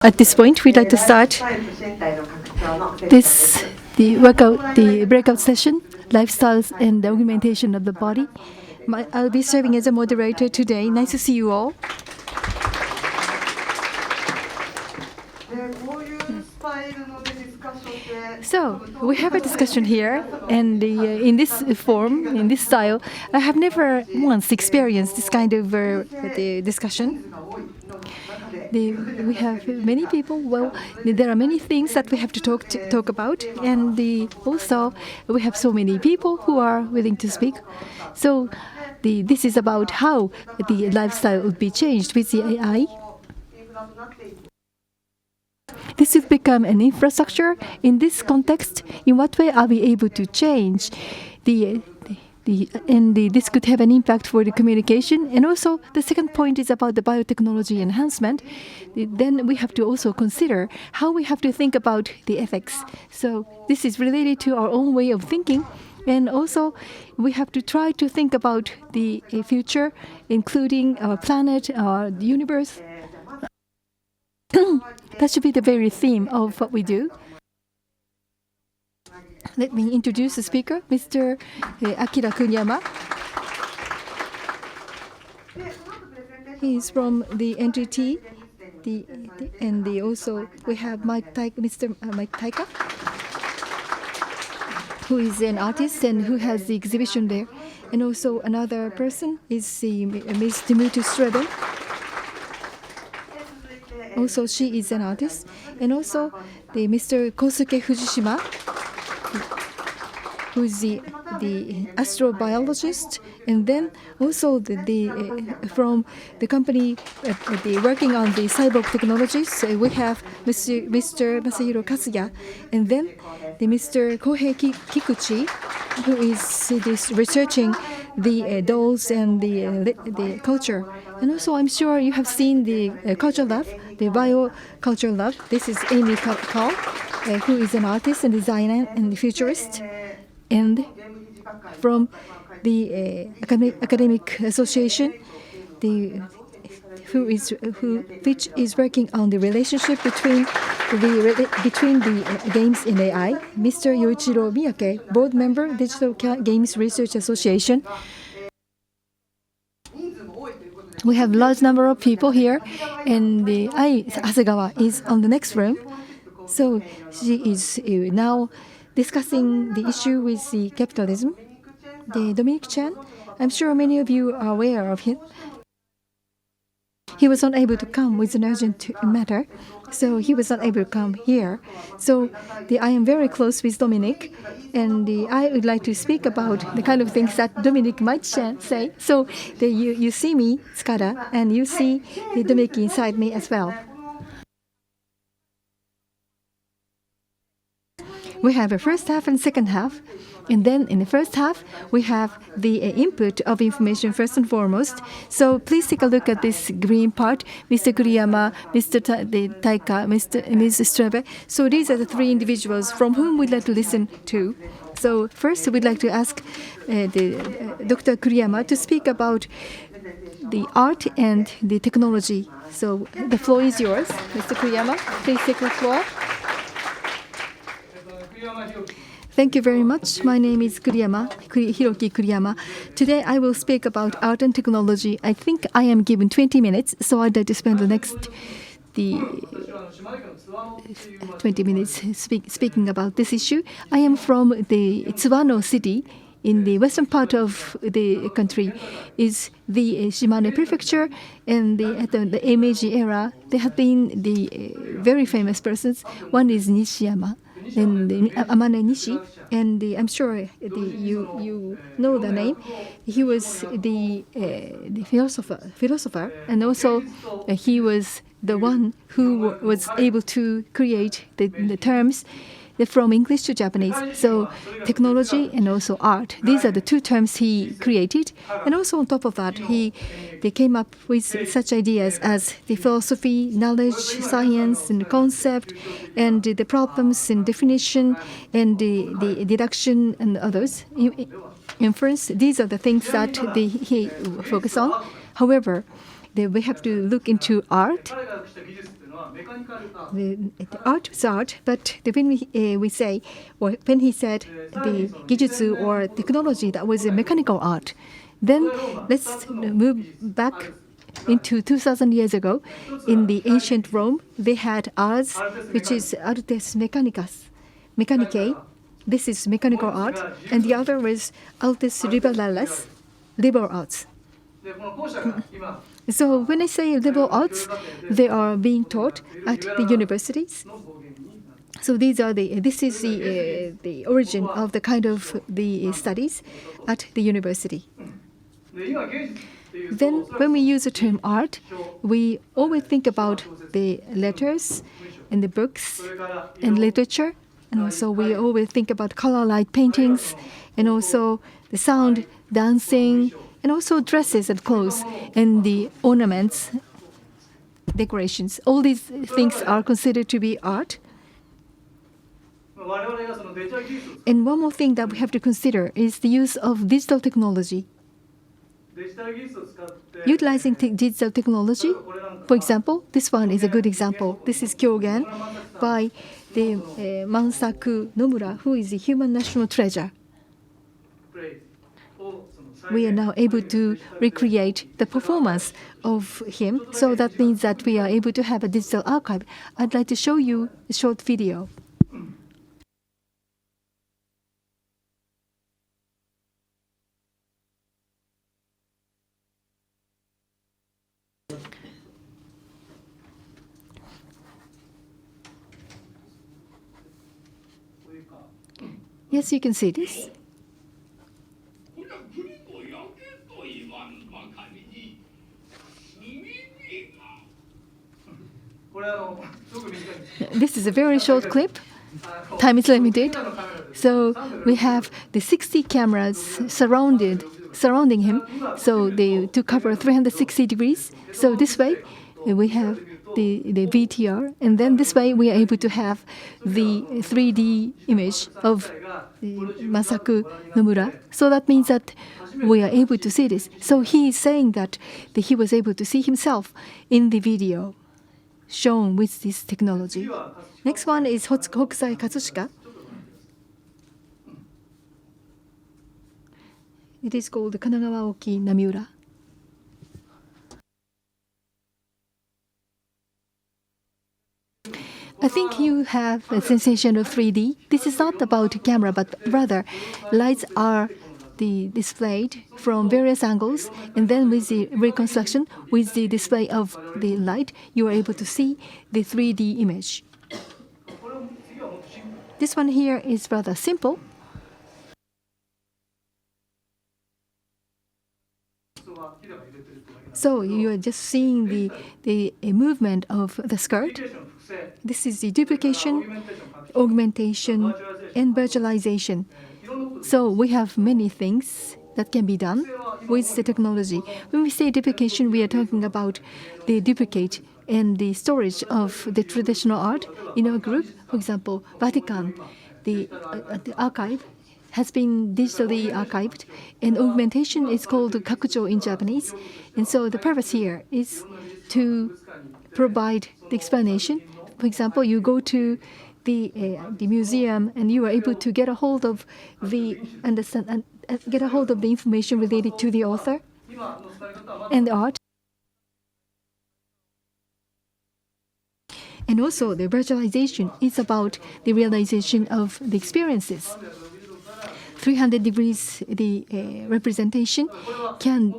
At this point, we'd like to start the breakout session, Lifestyles and the Augmentation of the Body. I'll be serving as a moderator today. Nice to see you all. So, we have a discussion here, and in this form, in this style, I have never once experienced this kind of the discussion. We have many people. Well, there are many things that we have to talk about, and also we have so many people who are willing to speak. So this is about how the lifestyle would be changed with the AI. This will become an infrastructure. In this context, in what way are we able to change this could have an impact for the communication. And also, the second point is about the biotechnology enhancement. Then we have to also consider how we have to think about the ethics. So this is related to our own way of thinking. And also, we have to try to think about the future, including our planet, our universe. That should be the very theme of what we do. Let me introduce the speaker, Mr. Akira Kuriyama. He is from the NTT, and also we have Mr. Mike Tyka, who is an artist and who has the exhibition there. And also another person is Ms. Diemut Strebe. Also, she is an artist. And also the Mr. Kosuke Fujishima, who is the Astrobiologist, and then also from the company working on the cyborg technologies. We have Mr. Masahiro Kasuya, and then the Mr. Kohei Kikuchi, who is researching the dolls and the culture. And also, I'm sure you have seen the culture lab, the bio culture lab. This is Amy Karle, who is an artist and designer and futurist, and from the academic association, which is working on the relationship between the games and AI. Mr. Yoichiro Miyake, board member, Digital Games Research Association. We have a large number of people here, and Hasegawa is on the next room. So she is now discussing the issue with the capitalism. The Dominic Chan, I'm sure many of you are aware of him. He was not able to come with an urgent matter, so he was not able to come here. So I am very close with Dominic, and I would like to speak about the kind of things that Dominic might say. So you see me, Tsukada, and you see the Dominic inside me as well. We have a first half and second half. And then in the first half, we have the input of information first and foremost. So please take a look at this green part, Mr. Kuriyama, Mr. Tyka, Ms. Strebe. So these are the three individuals from whom we'd like to listen to. So first, we'd like to ask Dr. Kuriyama to speak about the art and the technology. So the floor is yours. Mr. Kuriyama, please take the floor. Thank you very much. My name is Hiroki Kuriyama. Today I will speak about art and technology. I think I am given 20 minutes, so I'd like to spend the next 20 minutes speaking about this issue. I am from the Tsuwano city in the western part of the country. Is the Shimane prefecture, and at the Meiji era, there have been the very famous persons. One is Nishiyama, and Amane Nishi, and I'm sure you know the name. He was the philosopher, and also he was the one who was able to create the terms from English to Japanese. So technology and also art. These are the two terms he created. And also on top of that, they came up with such ideas as the philosophy, knowledge, science, and concept, and the problems and definition, and the deduction and others. Inference. These are the things that he focused on. However, we have to look into art. The art is art, but when we say, or when he said the gijutsu or technology, that was a mechanical art. Then let's move back into 2,000 years ago. In the ancient Rome, they had ars, which is artes mechanicas, mechanicae. This is mechanical art, and the other is artes liberales, liberal arts. So when I say liberal arts, they are being taught at the universities. So this is the origin of the kind of the studies at the university. Then when we use the term art, we always think about the letters and the books and literature. And also we always think about color light paintings and also the sound, dancing, and also dresses and clothes and the ornaments, decorations. All these things are considered to be art. And one more thing that we have to consider is the use of digital technology. Utilizing digital technology, for example, this one is a good example. This is Kyogen by the Mansaku Nomura, who is a human national treasure. We are now able to recreate the performance of him, so that means that we are able to have a digital archive. I'd like to show you a short video. Yes, you can see this. This is a very short clip. Time is limited. So we have the 60 cameras surrounding him, so to cover 360 degrees. So this way we have the VTR, and then this way we are able to have the 3D image of Masaku Nomura. So that means that we are able to see this. So he is saying that he was able to see himself in the video shown with this technology. Next one is Hokusai Katsushika. It is called Kanagawa Oki Namiura. I think you have a sensation of 3D. This is not about camera, but rather lights are displayed from various angles, and then with the reconstruction, with the display of the light, you are able to see the 3D image. This one here is rather simple. So you are just seeing the movement of the skirt. This is the duplication, augmentation, and virtualization. So we have many things that can be done with the technology. When we say duplication, we are talking about the duplicate and the storage of the traditional art in our group. For example, Vatican, the archive has been digitally archived, and augmentation is called kakucho in Japanese. And so the purpose here is to provide the explanation. For example, you go to the museum and you are able to get a hold of the information related to the author and the art. And also the virtualization is about the realization of the experiences. 300 degrees the representation can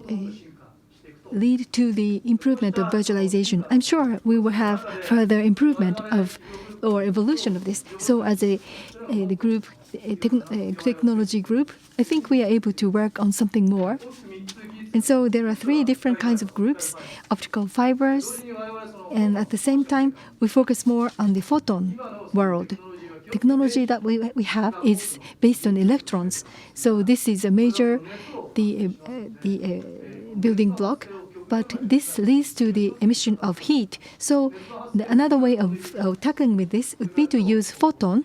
lead to the improvement of virtualization. I'm sure we will have further improvement of or evolution of this. So as the group, technology group, I think we are able to work on something more. And so there are 3 different kinds of groups: optical fibers, and at the same time we focus more on the photon world. Technology that we have is based on electrons. So this is a major building block, but this leads to the emission of heat. So another way of tackling with this would be to use photon,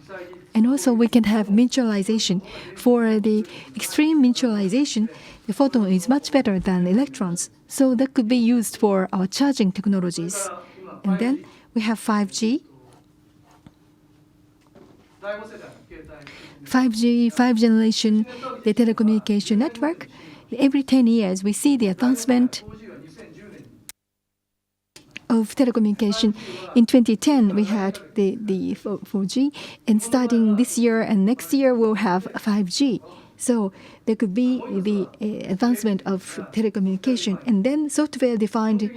and also we can have miniaturization. For the extreme miniaturization, the photon is much better than electrons. So that could be used for our charging technologies. And then we have 5G. 5G, 5th generation, the telecommunication network. Every 10 years, we see the advancement of telecommunication. In 2010, we had the 4G, and starting this year and next year, we'll have 5G. So there could be the advancement of telecommunication, and then software-defined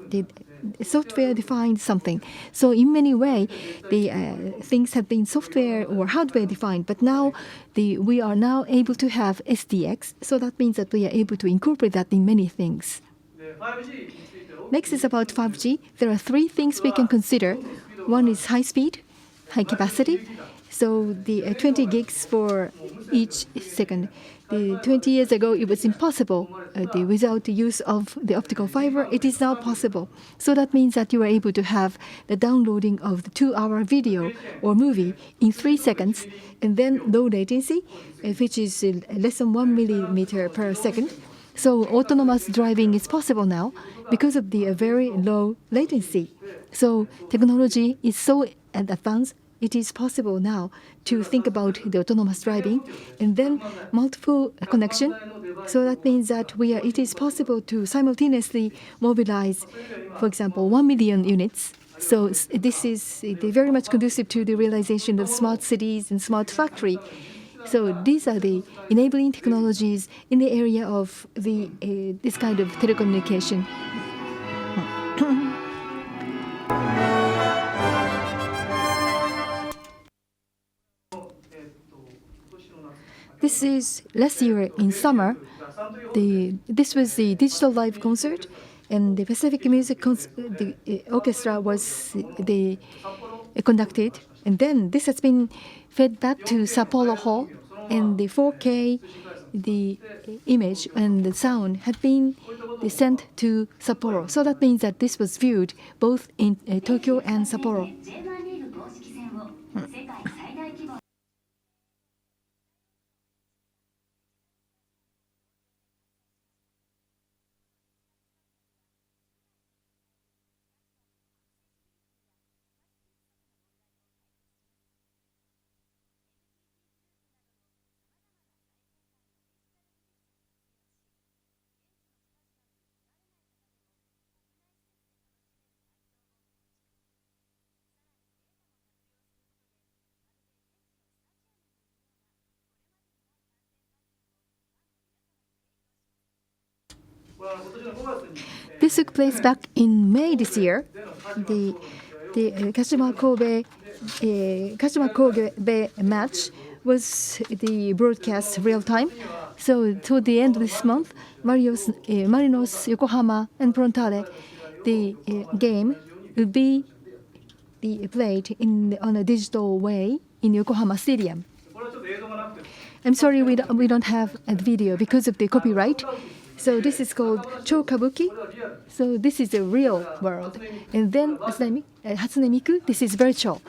the software-defined something. So in many ways, the things have been software or hardware-defined, but now we are now able to have SDX. So that means that we are able to incorporate that in many things. Next is about 5G. There are three things we can consider. One is high speed, high capacity. So the 20 gigs for each second. 20 years ago, it was impossible. Without the use of the optical fiber, it is now possible. So that means that you are able to have the downloading of the 2-hour video or movie in 3 seconds, and then low latency, which is less than 1 millimeter per second. So autonomous driving is possible now because of the very low latency. So technology is so advanced. It is possible now to think about the autonomous driving, and then multiple connection. So that means that it is possible to simultaneously mobilize, for example, 1 million units. So this is very much conducive to the realization of smart cities and smart factory. So these are the enabling technologies in the area of this kind of telecommunication. This is last year in summer. This was the digital live concert, and the Pacific Music Orchestra was conducted. And then this has been fed back to Sapporo Hall, and the 4K, the image and the sound had been sent to Sapporo. So that means that this was viewed both in Tokyo and Sapporo. This took place back in May this year. The Kashima-Kobe match was the broadcast real time. So toward the end of this month, Marinos, Yokohama, and Frontale, the game will be played on a digital way in Yokohama Stadium. I'm sorry, we don't have a video because of the copyright. So this is called Chokabuki. So this is the real world. And then Hatsune Miku, this is virtual.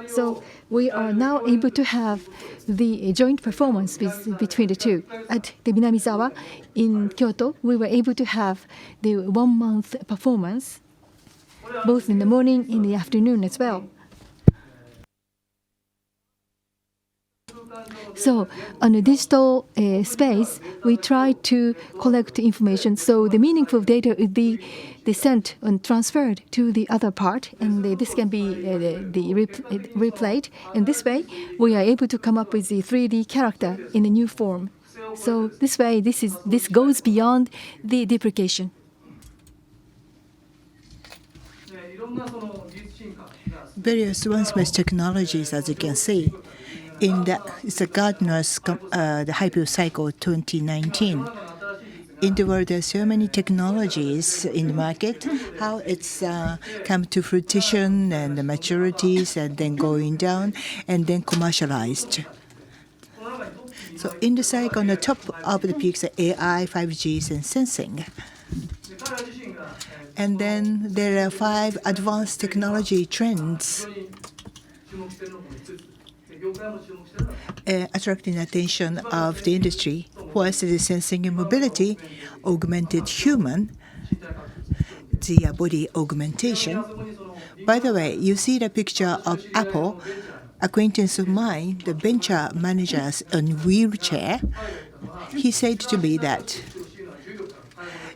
So we are now able to have the joint performance between the two. At the Minamizawa in Kyoto, we were able to have the 1-month performance, both in the morning, in the afternoon as well. So on a digital space, we try to collect information. So the meaningful data would be sent and transferred to the other part, and this can be replayed. And this way, we are able to come up with the 3D character in a new form. So this way, this goes beyond the deprecation. Various advanced technologies, as you can see. It's a Gartner's the Hyper Cycle 2019. In the world, there are so many technologies in the market. How it's come to fruition and the maturities, and then going down, and then commercialized. So in the cycle, on the top of the peaks are AI, 5G, and sensing. And then there are 5 advanced technology trends. attracting attention of the industry. First is sensing and mobility, augmented human, the body augmentation. By the way, you see the picture of Apple, acquaintance of mine, the venture managers on wheelchair. He said to me that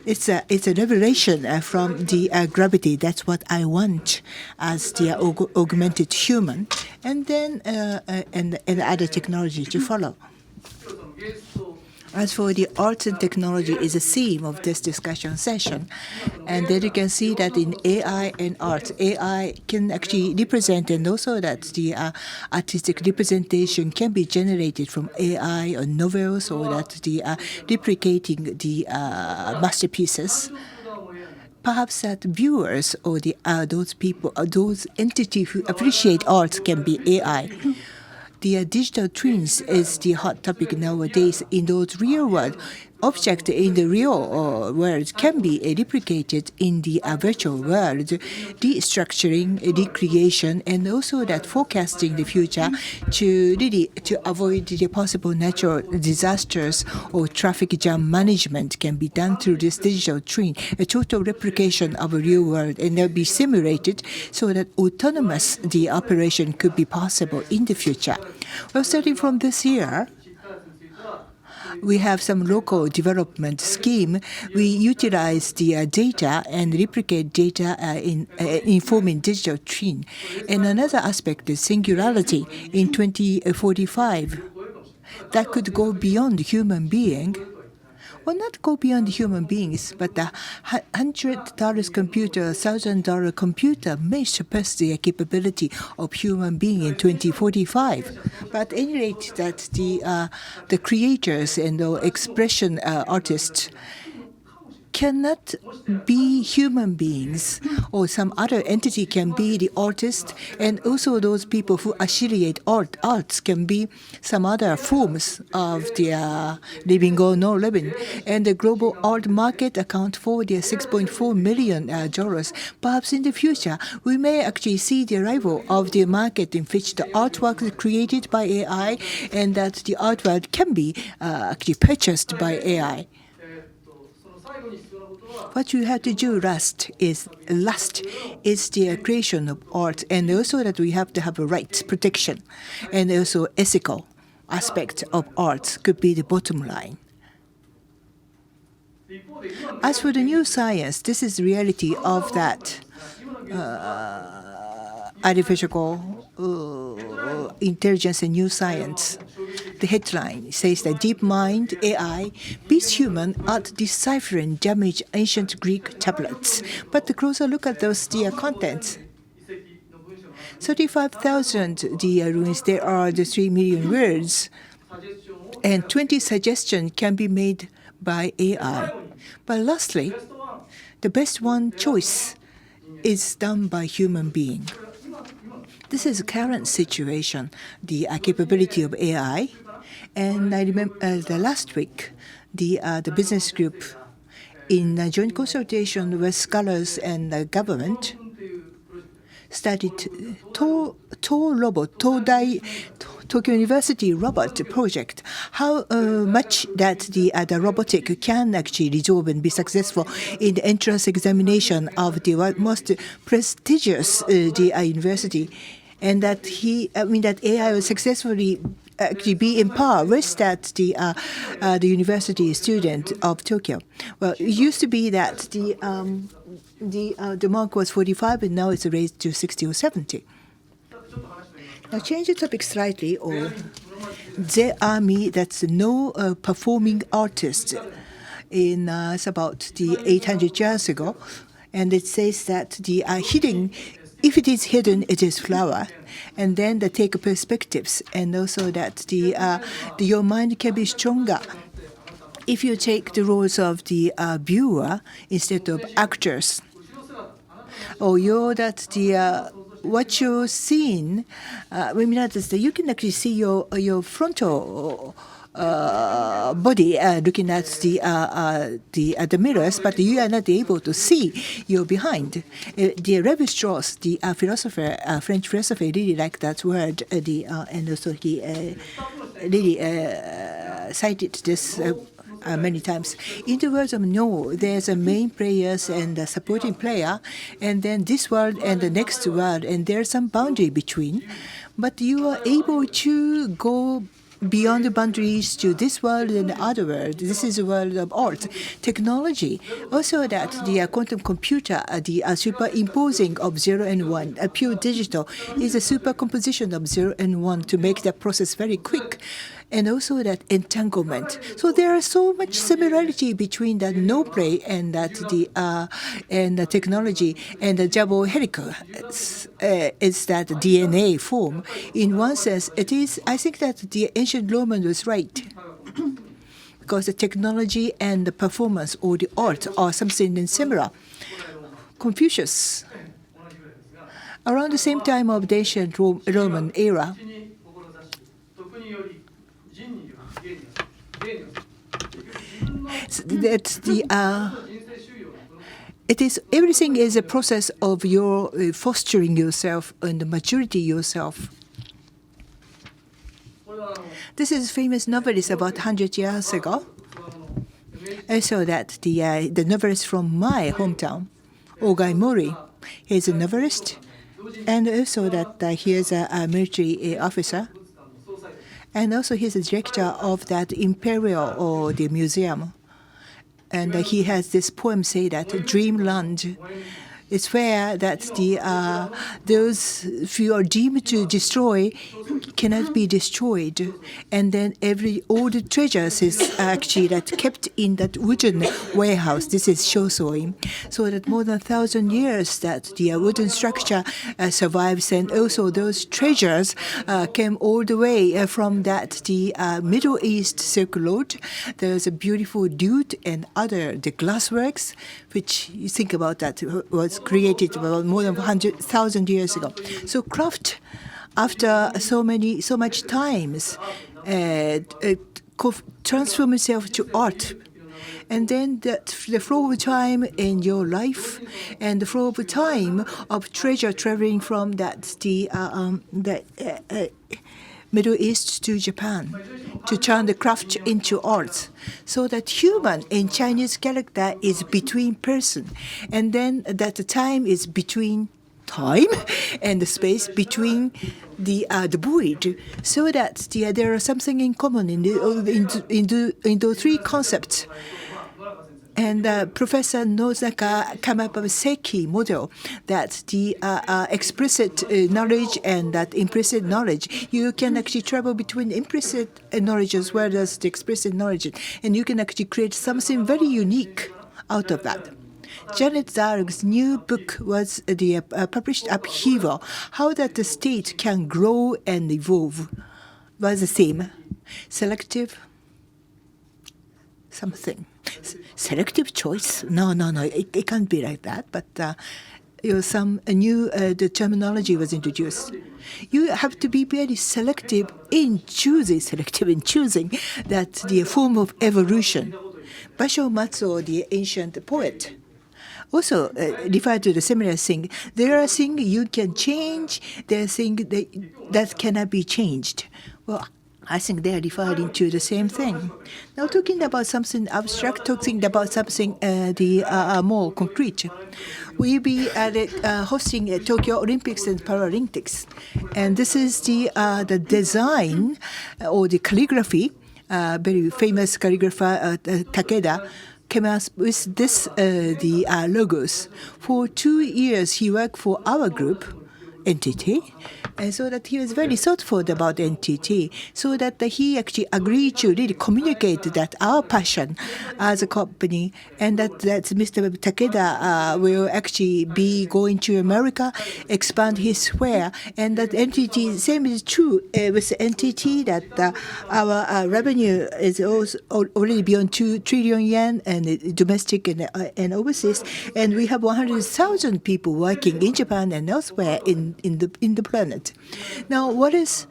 it's a revelation from the gravity. That's what I want as the augmented human, and then and other technology to follow. As for the arts and technology is a theme of this discussion session. And then you can see that in AI and arts, AI can actually represent, and also that the artistic representation can be generated from AI or novels, or that the replicating the masterpieces. Perhaps that viewers or those people, those entities who appreciate art can be AI. The digital twins is the hot topic nowadays. In those real world objects in the real world can be replicated in the virtual world, destructuring, recreation, and also that forecasting the future to avoid the possible natural disasters or traffic jam management can be done through this digital twin, a total replication of a real world, and they'll be simulated so that autonomous the operation could be possible in the future. Well, starting from this year, we have some local development scheme. We utilize the data and replicate data in informing digital twin. And another aspect is singularity in 2045. That could go beyond human being. Well, not go beyond human beings, but the $100 computer, $1,000 computer may surpass the capability of human being in 2045. But at any rate, that the creators and the expression artists cannot be human beings, or some other entity can be the artist, and also those people who affiliate arts can be some other forms of the living or no living. And the global art market account for the $6.4 million. Perhaps in the future, we may actually see the arrival of the market in which the artwork is created by AI, and that the artwork can be actually purchased by AI. What you have to do last is the creation of art, and also that we have to have a rights protection, and also ethical aspect of art could be the bottom line. As for the new science, this is the reality of that artificial intelligence and new science. The headline says that DeepMind AI beats human at deciphering damaged ancient Greek tablets. But the closer look at those contents, 35,000 ruins, there are the 3 million words, and 20 suggestions can be made by AI. But lastly, the best one choice is done by human being. This is the current situation, the capability of AI. And I remember the last week, the business group in joint consultation with scholars and the government started Tokyo University robot project. How much that the robotic can actually resolve and be successful in the entrance examination of the most prestigious university, and that that AI will successfully actually be in par with that the university student of Tokyo. Well, it used to be that the mark was 45, and now it's raised to 60 or 70. Now change the topic slightly, or there are that's no performing artist in it's about the 800 years ago, and it says that the hidden, if it is hidden, it is flower, and then they take perspectives, and also that your mind can be stronger if you take the roles of the viewer instead of actors, or what you're seeing. You can actually see your frontal body looking at the mirrors, but you are not able to see your behind. The Lévi-Strauss, the philosopher, French philosopher, really liked that word. And also he really cited this. Many times. In the words of No, there's a main players and a supporting player, and then this world and the next world, and there's some boundary between. But you are able to go beyond the boundaries to this world and the other world. This is the world of art, technology. Also that the quantum computer, the superimposing of 0 and 1, a pure digital, is a supercomposition of 0 and 1 to make the process very quick. And also that entanglement. So there are so much similarity between that no play and that the technology and the Jabo helical is that DNA form. In one sense, it is. I think that the ancient Roman was right. Because the technology and the performance or the art are something similar. Confucius, around the same time of the ancient Roman era, that it is everything is a process of your fostering yourself and maturity yourself. This is a famous novelist about 100 years ago. I saw that the novelist from my hometown, Ogai Mori, he's a novelist, and also that he is a military officer. And also he's a director of that Imperial or the museum. And he has this poem say that Dreamland is where that those who are deemed to destroy cannot be destroyed, and then all the treasures is actually that kept in that wooden warehouse. This is Shosoi, so that more than 1,000 years that the wooden structure survives, and also those treasures came all the way from that the Middle East Silk Road. There's a beautiful lute and other the glassworks, which you think about that was created about more than 100,000 years ago. So craft, after so much times, transform itself to art. And then the flow of time in your life, and the flow of time of treasure traveling from the Middle East to Japan, to turn the craft into art. So that human in Chinese character is between person, and then that the time is between time and the space between the void. So that there are something in common in those three concepts. And Professor Nozaka came up with a Seiki model that the explicit knowledge and that implicit knowledge, you can actually travel between implicit knowledge as well as the explicit knowledge, and you can actually create something very unique out of that. Janet Zarg's new book was the published Upheaval, how that the state can grow and evolve, was the theme. Selective something. Selective choice? No, it can't be like that. But some new the terminology was introduced. You have to be very selective in choosing that the form of evolution. Basho Matsuo, the ancient poet, also referred to the similar thing. There are things you can change. There are things that cannot be changed. Well, I think they are referring to the same thing. Now, talking about something abstract, talking about something more concrete, we'll be hosting Tokyo Olympics and Paralympics, and this is the design or the calligraphy. Very famous calligrapher Takeda came up with this the logos. For 2 years, he worked for our group entity, and so that he was very thoughtful about NTT, so that he actually agreed to really communicate that our passion as a company, and that Mr. Takeda will actually be going to America, expand his sphere, and that NTT, same is true with NTT, that our revenue is also already beyond 2 trillion yen, and domestic and overseas, and we have 100,000 people working in Japan and elsewhere in in the planet. Now, what is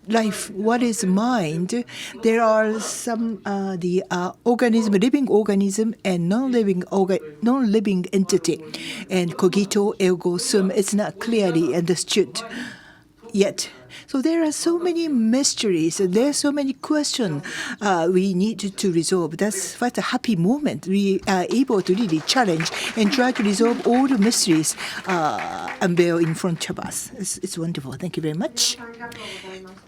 life? What is mind? There are some living organism and non-living entity, and cogito ergo sum is not clearly understood yet. So there are so many mysteries, there are so many questions we need to resolve. That's what a happy moment. We are able to really challenge and try to resolve all the mysteries unveiled in front of us. It's wonderful. Thank you very much.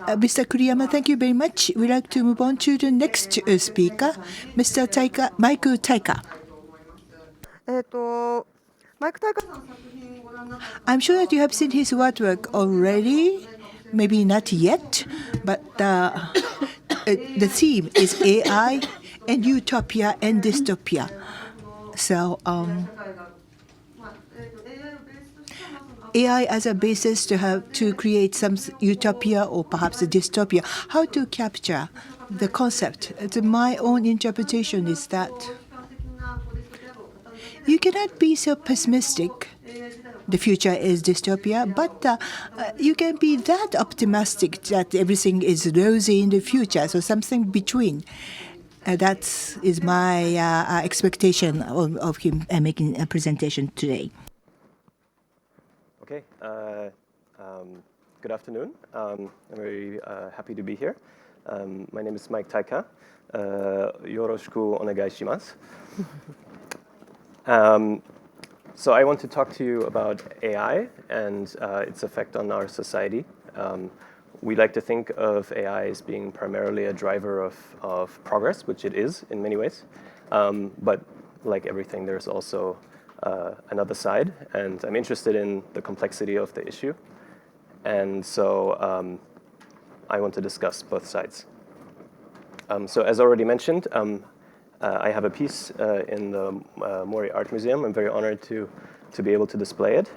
Mr. Kuriyama, thank you very much. We'd like to move on to the next speaker, Mr. Tyka, Michael Tyka. I'm sure that you have seen his artwork already. Maybe not yet, but the theme is AI and utopia and dystopia. So AI as a basis to create some utopia or perhaps a dystopia. How to capture the concept? My own interpretation is that you cannot be so pessimistic. The future is dystopia, but you can be that optimistic that everything is rosy in the future, so something between. That is my expectation of him making a presentation today. Okay, good afternoon. I'm very happy to be here. My name is Mike Tyka. Yoroshiku onegai shimasu. So I want to talk to you about AI and its effect on our society. We like to think of AI as being primarily a driver of progress, which it is in many ways. But like everything, there's also another side. And I'm interested in the complexity of the issue. And so I want to discuss both sides. So as already mentioned, I have a piece in the Mori Art Museum. I'm very honored to be able to display it.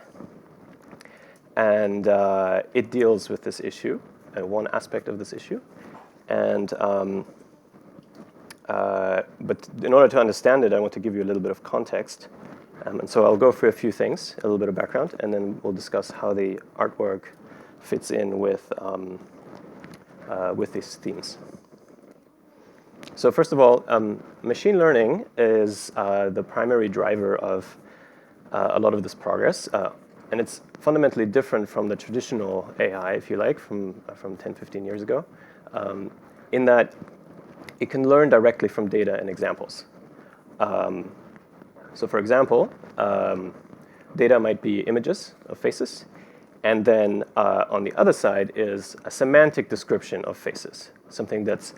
And it deals with this issue, one aspect of this issue. And but in order to understand it, I want to give you a little bit of context. And so I'll go through a few things, a little bit of background, and then we'll discuss how the artwork fits in with these themes. So first of all, machine learning is the primary driver of a lot of this progress. And it's fundamentally different from the traditional AI, if you like, from 10, 15 years ago, in that it can learn directly from data and examples. So for example, data might be images of faces. And then on the other side is a semantic description of faces, something that's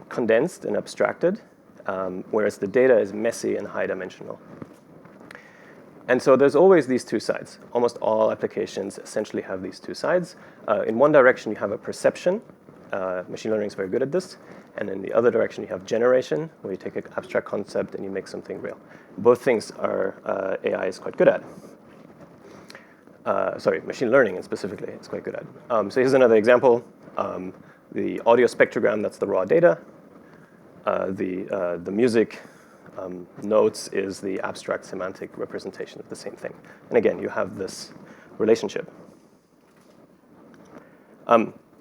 condensed and abstracted, whereas the data is messy and high-dimensional. And so there's always these two sides. Almost all applications essentially have these two sides. In one direction, you have a perception. Machine learning is very good at this. And in the other direction, you have generation, where you take an abstract concept and you make something real. Both things are AI is quite good at. Sorry, machine learning specifically is quite good at. So here's another example. The audio spectrogram, that's the raw data. The music notes is the abstract semantic representation of the same thing. And again, you have this relationship.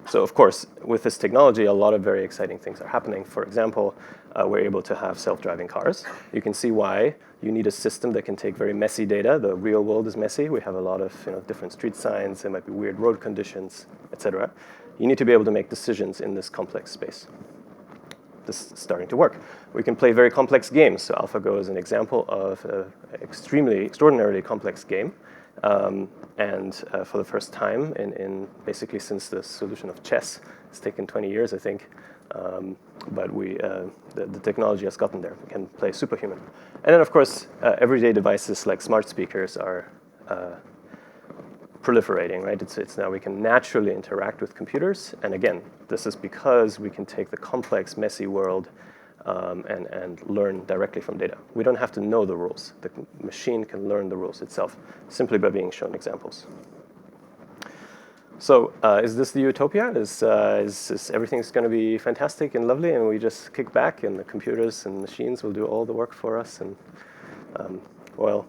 So of course, with this technology, a lot of very exciting things are happening. For example, we're able to have self-driving cars. You can see why you need a system that can take very messy data. The real world is messy. We have a lot of different street signs. There might be weird road conditions, et cetera. You need to be able to make decisions in this complex space. This is starting to work. We can play very complex games. So AlphaGo is an example of an extraordinarily complex game. And for the first time in basically since the solution of chess, it's taken 20 years, I think. But the technology has gotten there. We can play superhuman. And then, of course, everyday devices like smart speakers are proliferating, right? It's now we can naturally interact with computers. And again, this is because we can take the complex, messy world and learn directly from data. We don't have to know the rules. The machine can learn the rules itself simply by being shown examples. So is this the utopia? Is everything's going to be fantastic and lovely and we just kick back and the computers and machines will do all the work for us? And well,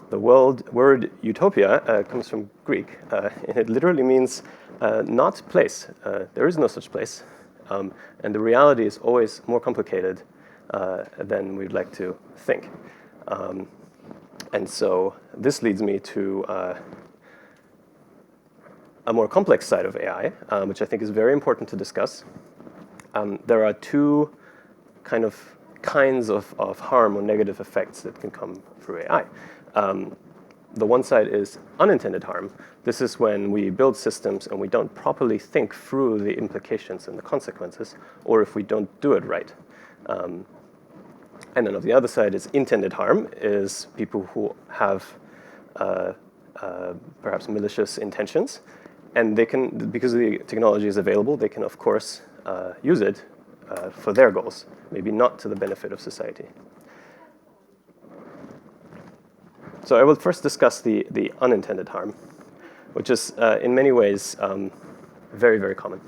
The word utopia comes from Greek, and it literally means not place. There is no such place, and the reality is always more complicated than we'd like to think. And so this leads me to a more complex side of AI, which I think is very important to discuss. There are two kinds of harm or negative effects that can come through AI. The one side is unintended harm. This is when we build systems and we don't properly think through the implications and the consequences, or if we don't do it right. And then on the other side is intended harm, is people who have perhaps malicious intentions, and they can, because the technology is available, they can of course use it for their goals, maybe not to the benefit of society. So I will first discuss the unintended harm, which is in many ways very, very common.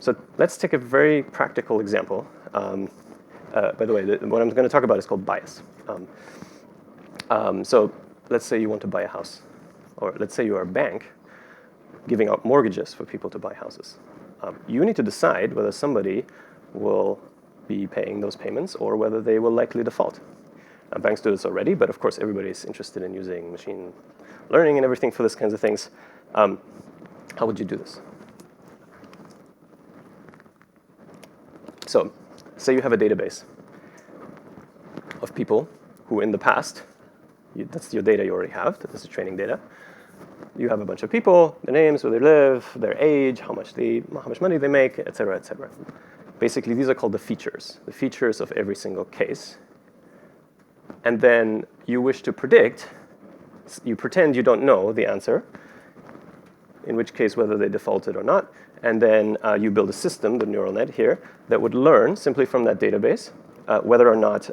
So let's take a very practical example. By the way, what I'm going to talk about is called bias. So let's say you want to buy a house, or let's say you are a bank giving out mortgages for people to buy houses. You need to decide whether somebody will be paying those payments or whether they will likely default. Banks do this already, but of course everybody is interested in using machine learning and everything for these kinds of things. How would you do this? So, say you have a database of people who in the past, that's your data you already have, this is training data. You have a bunch of people, their names, where they live, their age, how much money they make, et cetera, et cetera. Basically, these are called the features of every single case. And then you wish to predict, you pretend you don't know the answer, in which case whether they defaulted or not, and then you build a system, the neural net here, that would learn simply from that database whether or not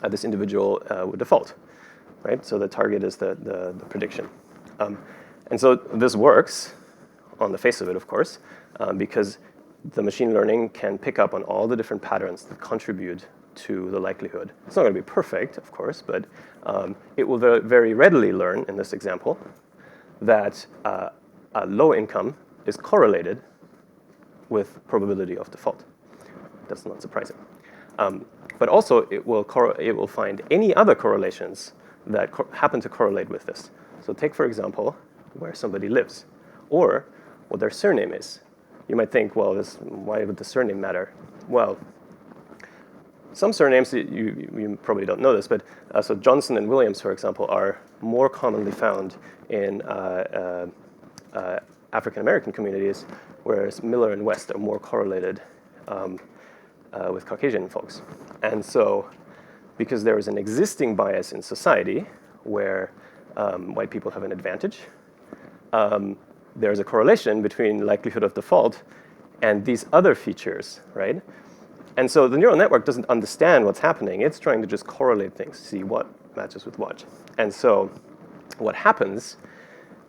this individual would default, right? So the target is the prediction. And so this works on the face of it, of course, because the machine learning can pick up on all the different patterns that contribute to the likelihood. It's not going to be perfect, of course, but it will very readily learn, in this example, that low income is correlated with probability of default. That's not surprising. But also, it will find any other correlations that happen to correlate with this. So take, for example, where somebody lives, or what their surname is. You might think, well, why would the surname matter? Well, some surnames, you probably don't know this, but so Johnson and Williams, for example, are more commonly found in African-American communities, whereas Miller and West are more correlated with Caucasian folks. And so, because there is an existing bias in society where white people have an advantage, there's a correlation between likelihood of default and these other features, right? And so the neural network doesn't understand what's happening. It's trying to just correlate things, see what matches with what. And so what happens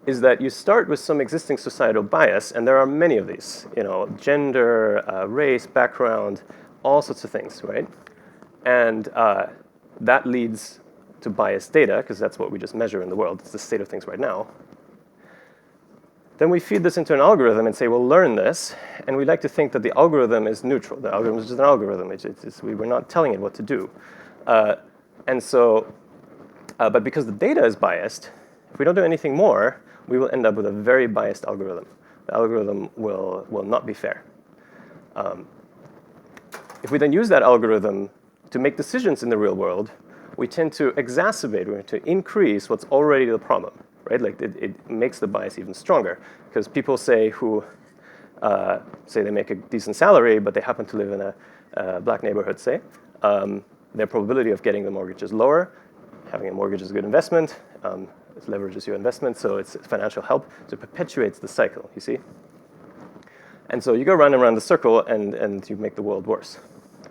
is that you start with some existing societal bias, and there are many of these, gender, race, background, all sorts of things, right? And that leads to biased data, because that's what we just measure in the world. It's the state of things right now. Then we feed this into an algorithm and say, well, learn this. And we like to think that the algorithm is neutral. The algorithm is just an algorithm. We're not telling it what to do. And so, but because the data is biased, if we don't do anything more, we will end up with a very biased algorithm. The algorithm will not be fair. If we then use that algorithm to make decisions in the real world, we tend to exacerbate, we tend to increase what's already the problem. Right? Like it makes the bias even stronger, because people say they make a decent salary, but they happen to live in a black neighborhood, say, their probability of getting the mortgage is lower. Having a mortgage is a good investment. It leverages your investment, so it's financial help. So it perpetuates the cycle, you see? And so you go round and round the circle, and you make the world worse.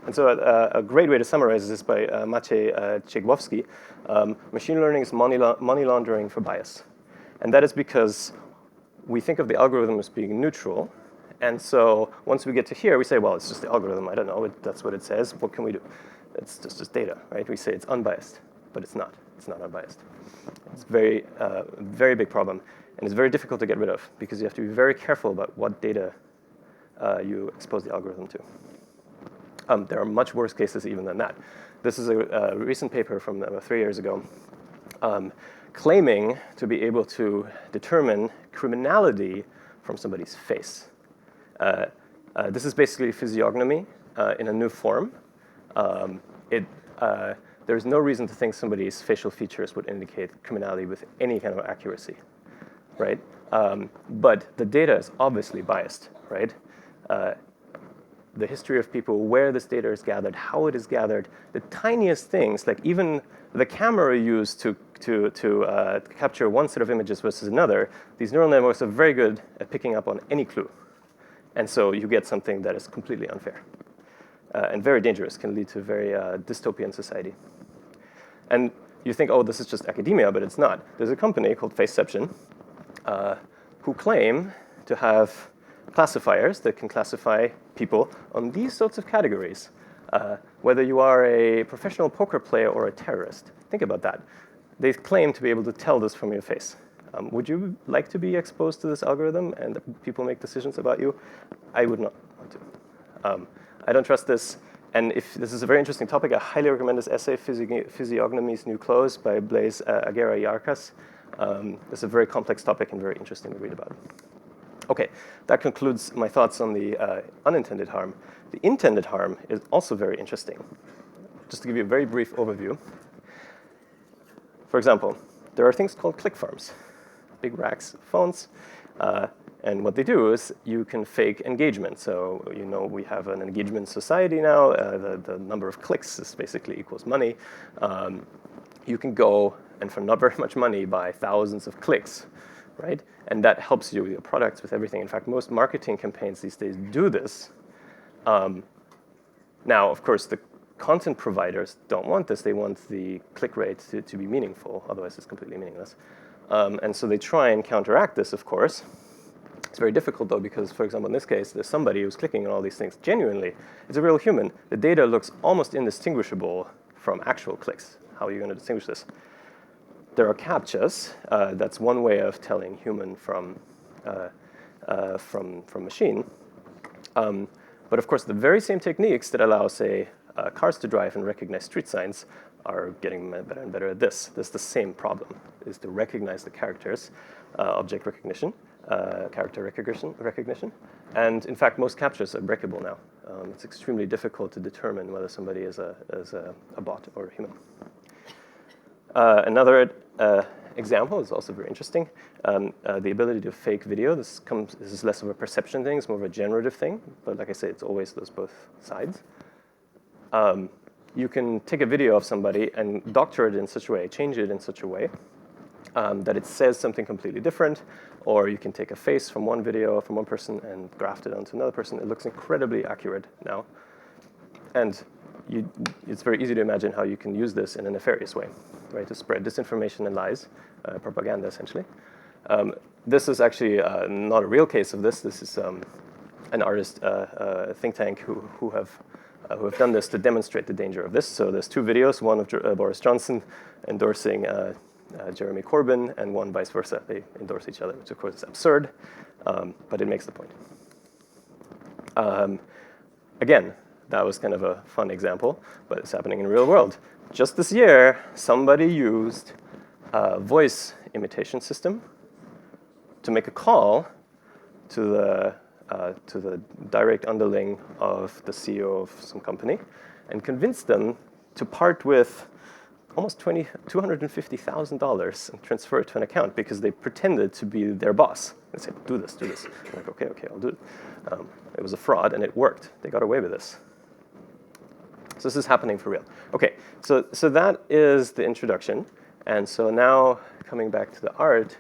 And so a great way to summarize this by Maciej Cegłowski, machine learning is money laundering for bias. And that is because we think of the algorithm as being neutral. And so once we get to here, we say, well, it's just the algorithm. I don't know. That's what it says. What can we do? It's just data, right? We say it's unbiased, but it's not. It's not unbiased. It's very, very big problem, and it's very difficult to get rid of because you have to be very careful about what data you expose the algorithm to. There are much worse cases even than that. This is a recent paper from 3 years ago claiming to be able to determine criminality from somebody's face. This is basically physiognomy in a new form. There's no reason to think somebody's facial features would indicate criminality with any kind of accuracy, right? But the data is obviously biased, right? The history of people, where this data is gathered, how it is gathered, the tiniest things, like even the camera used to capture one set of images versus another, these neural networks are very good at picking up on any clue. And so you get something that is completely unfair and very dangerous, can lead to a very dystopian society. And you think, oh, this is just academia, but it's not. There's a company called Faceception who claim to have classifiers that can classify people on these sorts of categories, whether you are a professional poker player or a terrorist. Think about that. They claim to be able to tell this from your face. Would you like to be exposed to this algorithm and people make decisions about you? I would not want to. I don't trust this. And if this is a very interesting topic, I highly recommend this essay, Physiognomy's New Clothes by Blaise Aguirre-Yarcas. It's a very complex topic and very interesting to read about. Okay, that concludes my thoughts on the unintended harm. The intended harm is also very interesting. Just to give you a very brief overview. For example, there are things called click farms, big racks of phones. And what they do is you can fake engagement. So you know we have an engagement society now. The number of clicks is basically equals money. You can go and for not very much money buy thousands of clicks, right? And that helps you with your products, with everything. In fact, most marketing campaigns these days do this. Now, of course, the content providers don't want this. They want the click rate to be meaningful. Otherwise, it's completely meaningless. And so they try and counteract this, of course. It's very difficult, though, because, for example, in this case, there's somebody who's clicking on all these things. Genuinely, it's a real human. The data looks almost indistinguishable from actual clicks. How are you going to distinguish this? There are CAPTCHAs. That's one way of telling human from machine. But of course, the very same techniques that allow, say, cars to drive and recognize street signs are getting better and better at this. This is the same problem, is to recognize the characters, object recognition, character recognition. And in fact, most CAPTCHAs are breakable now. It's extremely difficult to determine whether somebody is a bot or a human. Another example is also very interesting. The ability to fake video. This is less of a perception thing. It's more of a generative thing. But like I say, it's always those both sides. You can take a video of somebody and doctor it in such a way, change it in such a way that it says something completely different. Or you can take a face from one video from one person and graft it onto another person. It looks incredibly accurate now. And it's very easy to imagine how you can use this in a nefarious way, right? To spread disinformation and lies, propaganda essentially. This is actually not a real case of this. This is an artist think tank who have done this to demonstrate the danger of this. So there's two videos, one of Boris Johnson endorsing Jeremy Corbyn, and one vice versa. They endorse each other, which of course is absurd, but it makes the point. Again, that was kind of a fun example, but it's happening in the real world. Just this year, somebody used a voice imitation system to make a call to the direct underling of the CEO of some company and convinced them to part with almost $250,000 and transfer it to an account because they pretended to be their boss. They said, do this. I'm like, okay, I'll do it. It was a fraud, and it worked. They got away with this. So this is happening for real. Okay, so that is the introduction. And so now, coming back to the art,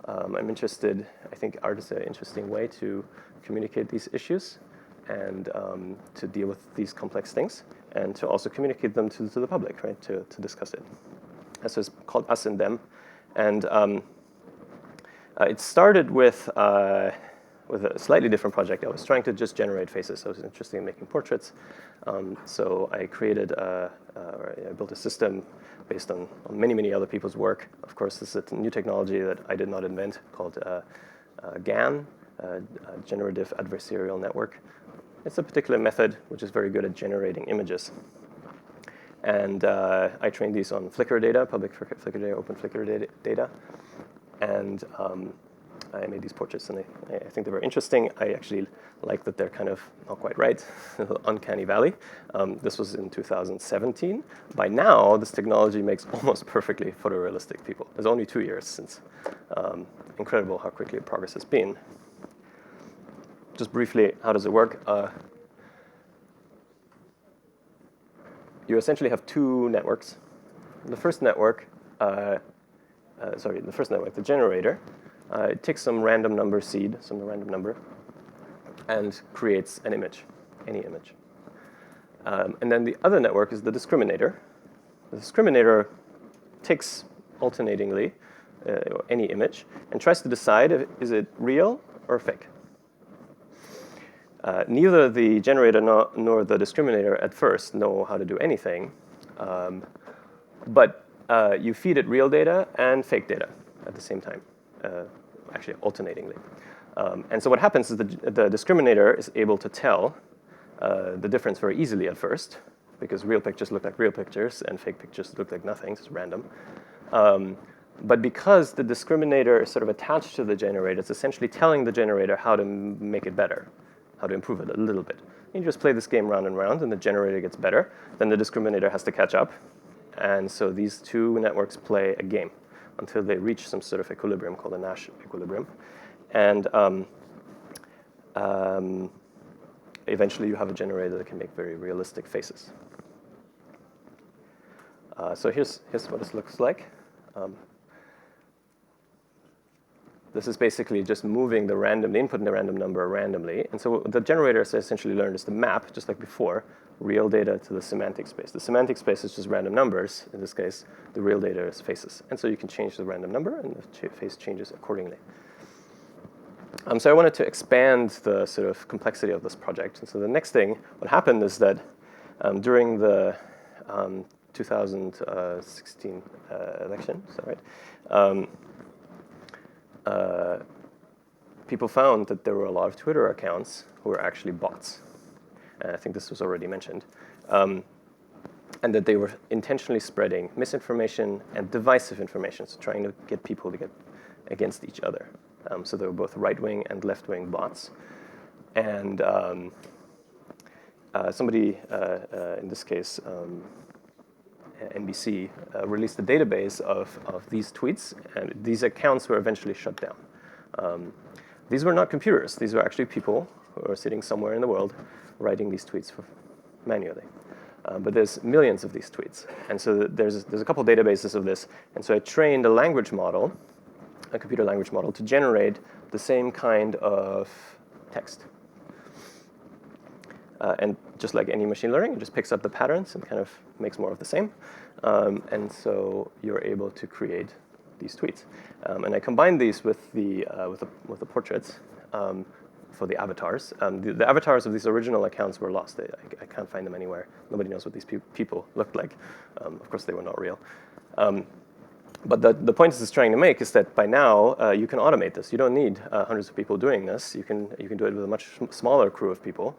I'm interested, I think art is an interesting way to communicate these issues and to deal with these complex things, and to also communicate them to the public, right, to discuss it. And so it's called Us and Them. And it started with with a slightly different project. I was trying to just generate faces. So I was interested in making portraits. So I created, or I built a system based on many other people's work. Of course, this is a new technology that I did not invent called GAN, Generative Adversarial Network. It's a particular method which is very good at generating images. And I trained these on Flickr data, public Flickr data, open Flickr data. And I made these portraits, and I think they were interesting. I actually like that they're kind of not quite right, uncanny valley. This was in 2017. By now, this technology makes almost perfectly photorealistic people. It's only 2 years since. Incredible how quickly progress has been. Just briefly, how does it work? You essentially have two networks. The first network, the generator, it takes some random number seed, some random number, and creates an image, any image. And then the other network is the discriminator. The discriminator takes alternatingly any image and tries to decide is it real or fake. Neither the generator nor the discriminator at first know how to do anything, but you feed it real data and fake data at the same time, actually alternatingly. And so what happens is the discriminator is able to tell the difference very easily at first, because real pictures look like real pictures and fake pictures look like nothing, it's random. But because the discriminator is sort of attached to the generator, it's essentially telling the generator how to make it better, how to improve it a little bit. You just play this game round and round, and the generator gets better. Then the discriminator has to catch up. And so these two networks play a game until they reach some sort of equilibrium called a Nash equilibrium. And eventually you have a generator that can make very realistic faces. So here's what this looks like. This is basically just moving the input in the random number randomly. And so what the generator has essentially learned is to map, just like before, real data to the semantic space. The semantic space is just random numbers. In this case, the real data is faces. And so you can change the random number, and the face changes accordingly. So I wanted to expand the sort of complexity of this project. And so the next thing, what happened is that during the 2016 election, is that right? People found that there were a lot of Twitter accounts who were actually bots. And I think this was already mentioned. And that they were intentionally spreading misinformation and divisive information, so trying to get people to get against each other. So they were both right-wing and left-wing bots. And somebody, in this case, NBC, released a database of these tweets, and these accounts were eventually shut down. These were not computers. These were actually people who are sitting somewhere in the world writing these tweets manually. But there's millions of these tweets. And so there's a couple databases of this. And so I trained a language model, a computer language model, to generate the same kind of text. And just like any machine learning, it just picks up the patterns and kind of makes more of the same. And so you're able to create these tweets. And I combined these with the portraits for the avatars. The avatars of these original accounts were lost. I can't find them anywhere. Nobody knows what these people looked like. Of course, they were not real. But the point this is trying to make is that by now, you can automate this. You don't need hundreds of people doing this. You can do it with a much smaller crew of people.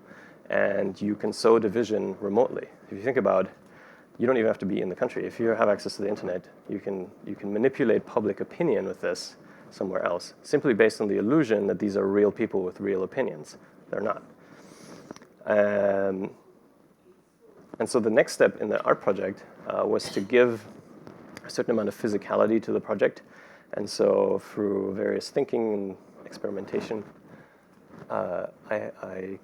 And you can sow division remotely. If you think about, you don't even have to be in the country. If you have access to the internet, you can manipulate public opinion with this somewhere else, simply based on the illusion that these are real people with real opinions. They're not. And so the next step in the art project was to give a certain amount of physicality to the project. And so through various thinking and experimentation, I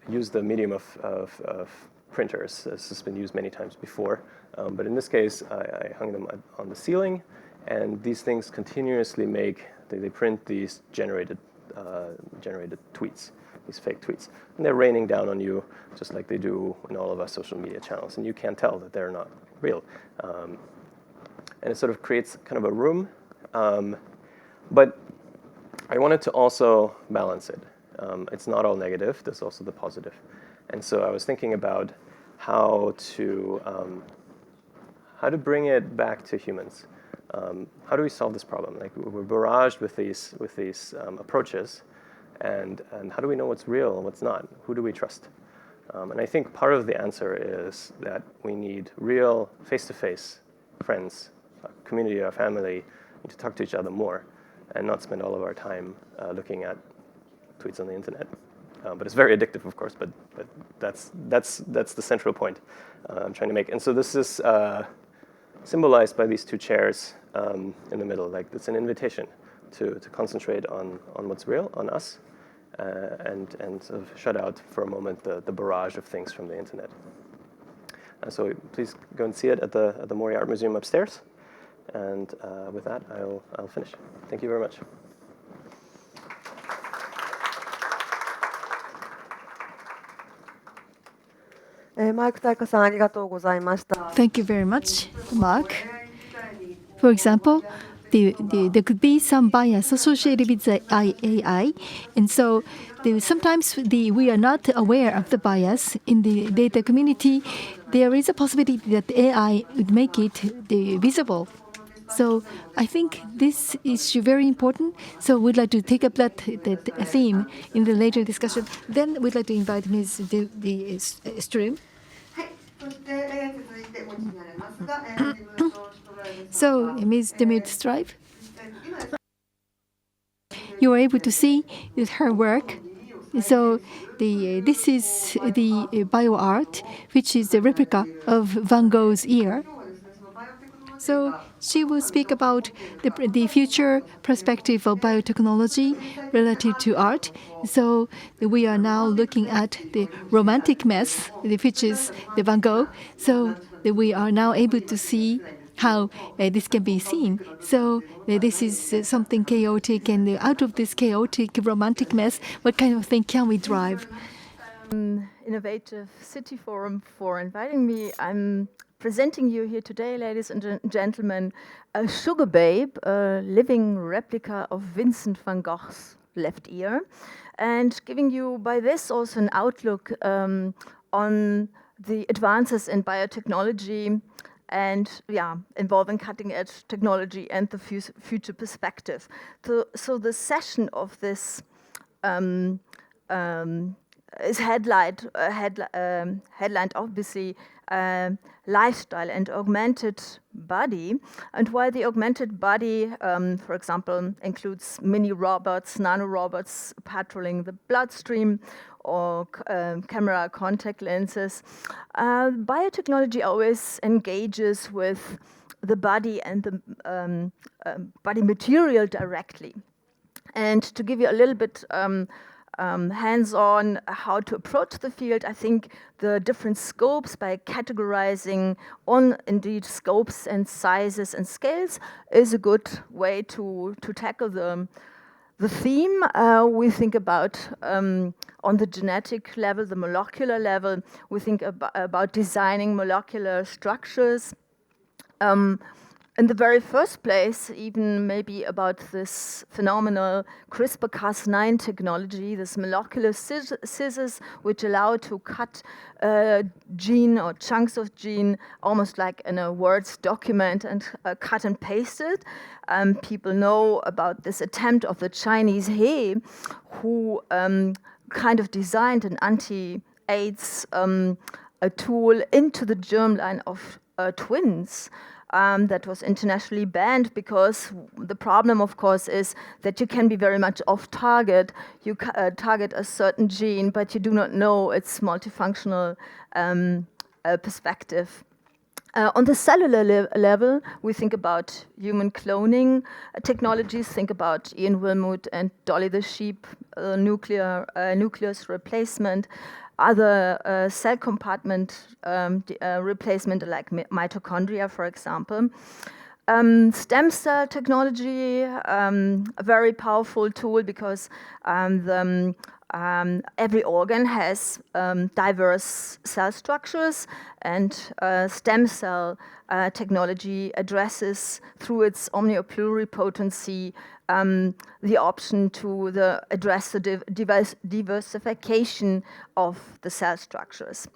used the medium of printers. This has been used many times before. But in this case, I hung them on the ceiling. And these things continuously they print these generated tweets, these fake tweets. And they're raining down on you, just like they do in all of our social media channels. And you can't tell that they're not real. And it sort of creates kind of a room. But I wanted to also balance it. It's not all negative. There's also the positive. And so I was thinking about how to bring it back to humans. How do we solve this problem? Like, we're barraged with these approaches, and how do we know what's real and what's not? Who do we trust? And I think part of the answer is that we need real face-to-face friends, community, our family, to talk to each other more and not spend all of our time looking at tweets on the internet. But it's very addictive, of course, but that's the central point I'm trying to make. And so this is symbolized by these two chairs in the middle. Like, it's an invitation to concentrate on what's real, on us, and sort of shut out for a moment the barrage of things from the internet. So please go and see it at the Mori Art Museum upstairs. And with that, I'll finish. Thank you very much. Thank you very much, Mark. For example, there could be some bias associated with the AI, and so sometimes we are not aware of the bias in the data community. There is a possibility that AI would make it visible. So I think this is very important. So we'd like to take up that theme in the later discussion. Then we'd like to invite Ms. Strebe. So, Ms. Diemut Strebe, you were able to see her work. So this is the BioArt, which is the replica of Van Gogh's ear. So she will speak about the future perspective of biotechnology relative to art. So we are now looking at the romantic mess, which is the Van Gogh. So we are now able to see how this can be seen. So this is something chaotic, and out of this chaotic romantic mess, what kind of thing can we drive? Innovative City Forum for inviting me. I'm presenting you here today, ladies and gentlemen, a sugar babe, a living replica of Vincent van Gogh's left ear, and giving you by this also an outlook on the advances in biotechnology and involving cutting-edge technology and the future perspective. So the session of this is headlined obviously lifestyle and augmented body. And while the augmented body, for example, includes mini robots, nanorobots patrolling the bloodstream, or camera contact lenses, biotechnology always engages with the body and the body material directly. And to give you a little bit hands-on how to approach the field, I think the different scopes by categorizing on indeed scopes and sizes and scales is a good way to tackle the theme. We think about on the genetic level, the molecular level, we think about designing molecular structures. In the very first place, even maybe about this phenomenal CRISPR-Cas9 technology, this molecular scissors, which allow to cut gene or chunks of gene almost like in a Word document and cut and paste it. People know about this attempt of the Chinese He, who kind of designed an anti-AIDS a tool into the germline of twins. That was internationally banned because the problem, of course, is that you can be very much off target. You target a certain gene, but you do not know its multifunctional perspective. On the cellular level, we think about human cloning technologies. Think about Ian Wilmut and Dolly the sheep, nucleus replacement. Other cell compartment replacement, like mitochondria, for example. Stem cell technology, a very powerful tool because every organ has diverse cell structures, and stem cell technology addresses, through its omnipluripotency, the option to address the diversification of the cell structures.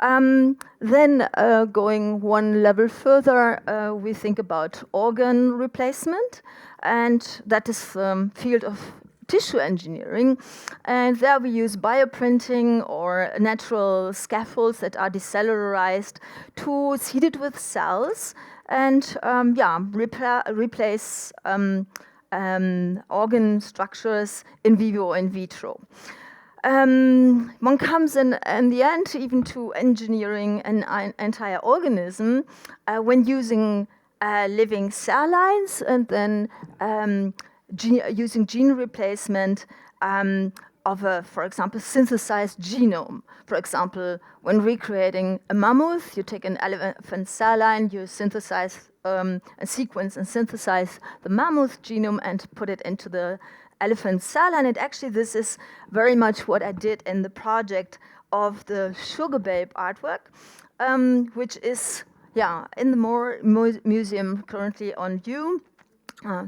Then going one level further, we think about organ replacement, and that is the field of tissue engineering, and there we use bioprinting or natural scaffolds that are decellularized to seed it with cells and replace organ structures in vivo or in vitro. One comes in the end even to engineering an entire organism when using living cell lines and then using gene replacement of a, for example, synthesized genome. For example, when recreating a mammoth, you take an elephant cell line, you synthesize a sequence and synthesize the mammoth genome and put it into the elephant cell line. And actually, this is very much what I did in the project of the Sugar Babe artwork, which is in the museum currently on view.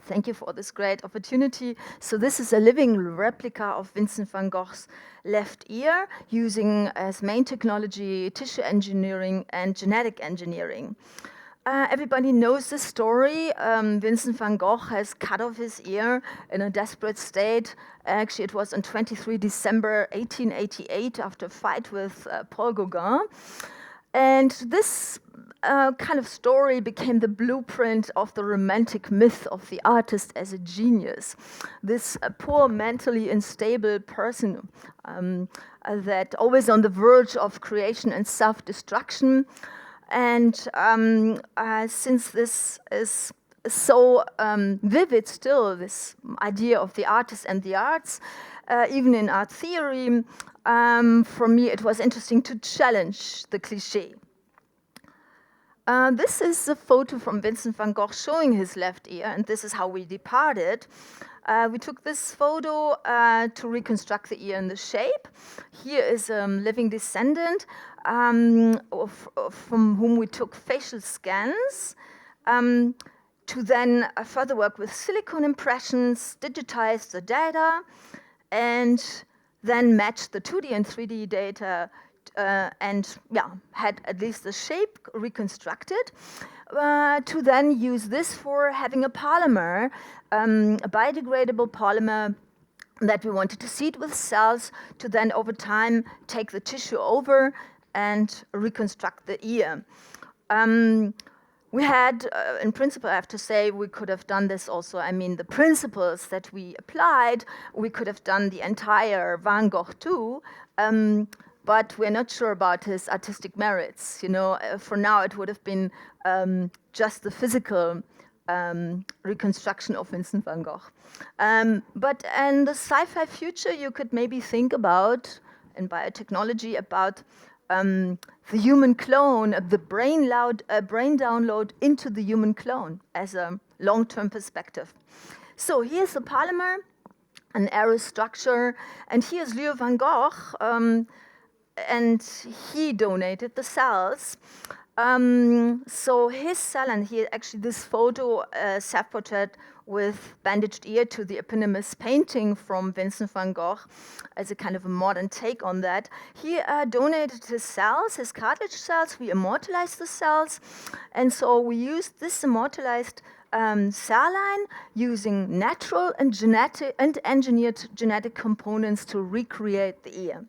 Thank you for this great opportunity. So this is a living replica of Vincent van Gogh's left ear using as main technology tissue engineering and genetic engineering. Everybody knows the story. Vincent van Gogh has cut off his ear in a desperate state. Actually, it was on 23 December 1888 after a fight with Paul Gauguin. And this kind of story became the blueprint of the romantic myth of the artist as a genius. This poor, mentally unstable person that always on the verge of creation and self-destruction. And since this is so vivid still, this idea of the artist and the arts, even in art theory, for me it was interesting to challenge the cliché. This is a photo from Vincent van Gogh showing his left ear, and this is how we departed. We took this photo to reconstruct the ear and the shape. Here is a living descendant from whom we took facial scans to then further work with silicone impressions, digitize the data, and then match the 2D and 3D data and had at least the shape reconstructed to then use this for having a polymer, a biodegradable polymer that we wanted to seed with cells to then over time take the tissue over and reconstruct the ear. We had, in principle, I have to say, we could have done this also. I mean, the principles that we applied, we could have done the entire Van Gogh too, but we're not sure about his artistic merits. You know, for now it would have been just the physical reconstruction of Vincent van Gogh. But in the sci-fi future, you could maybe think about, in biotechnology, about the human clone, the brain download into the human clone as a long-term perspective. So here's the polymer, an arrow structure, and here's Leo van Gogh, and he donated the cells. So his cell, and here actually this photo, self-portrait with bandaged ear to the eponymous painting from Vincent van Gogh as a kind of a modern take on that. He donated his cells, his cartilage cells. We immortalized the cells. And so we used this immortalized cell line using natural and genetic and engineered genetic components to recreate the ear.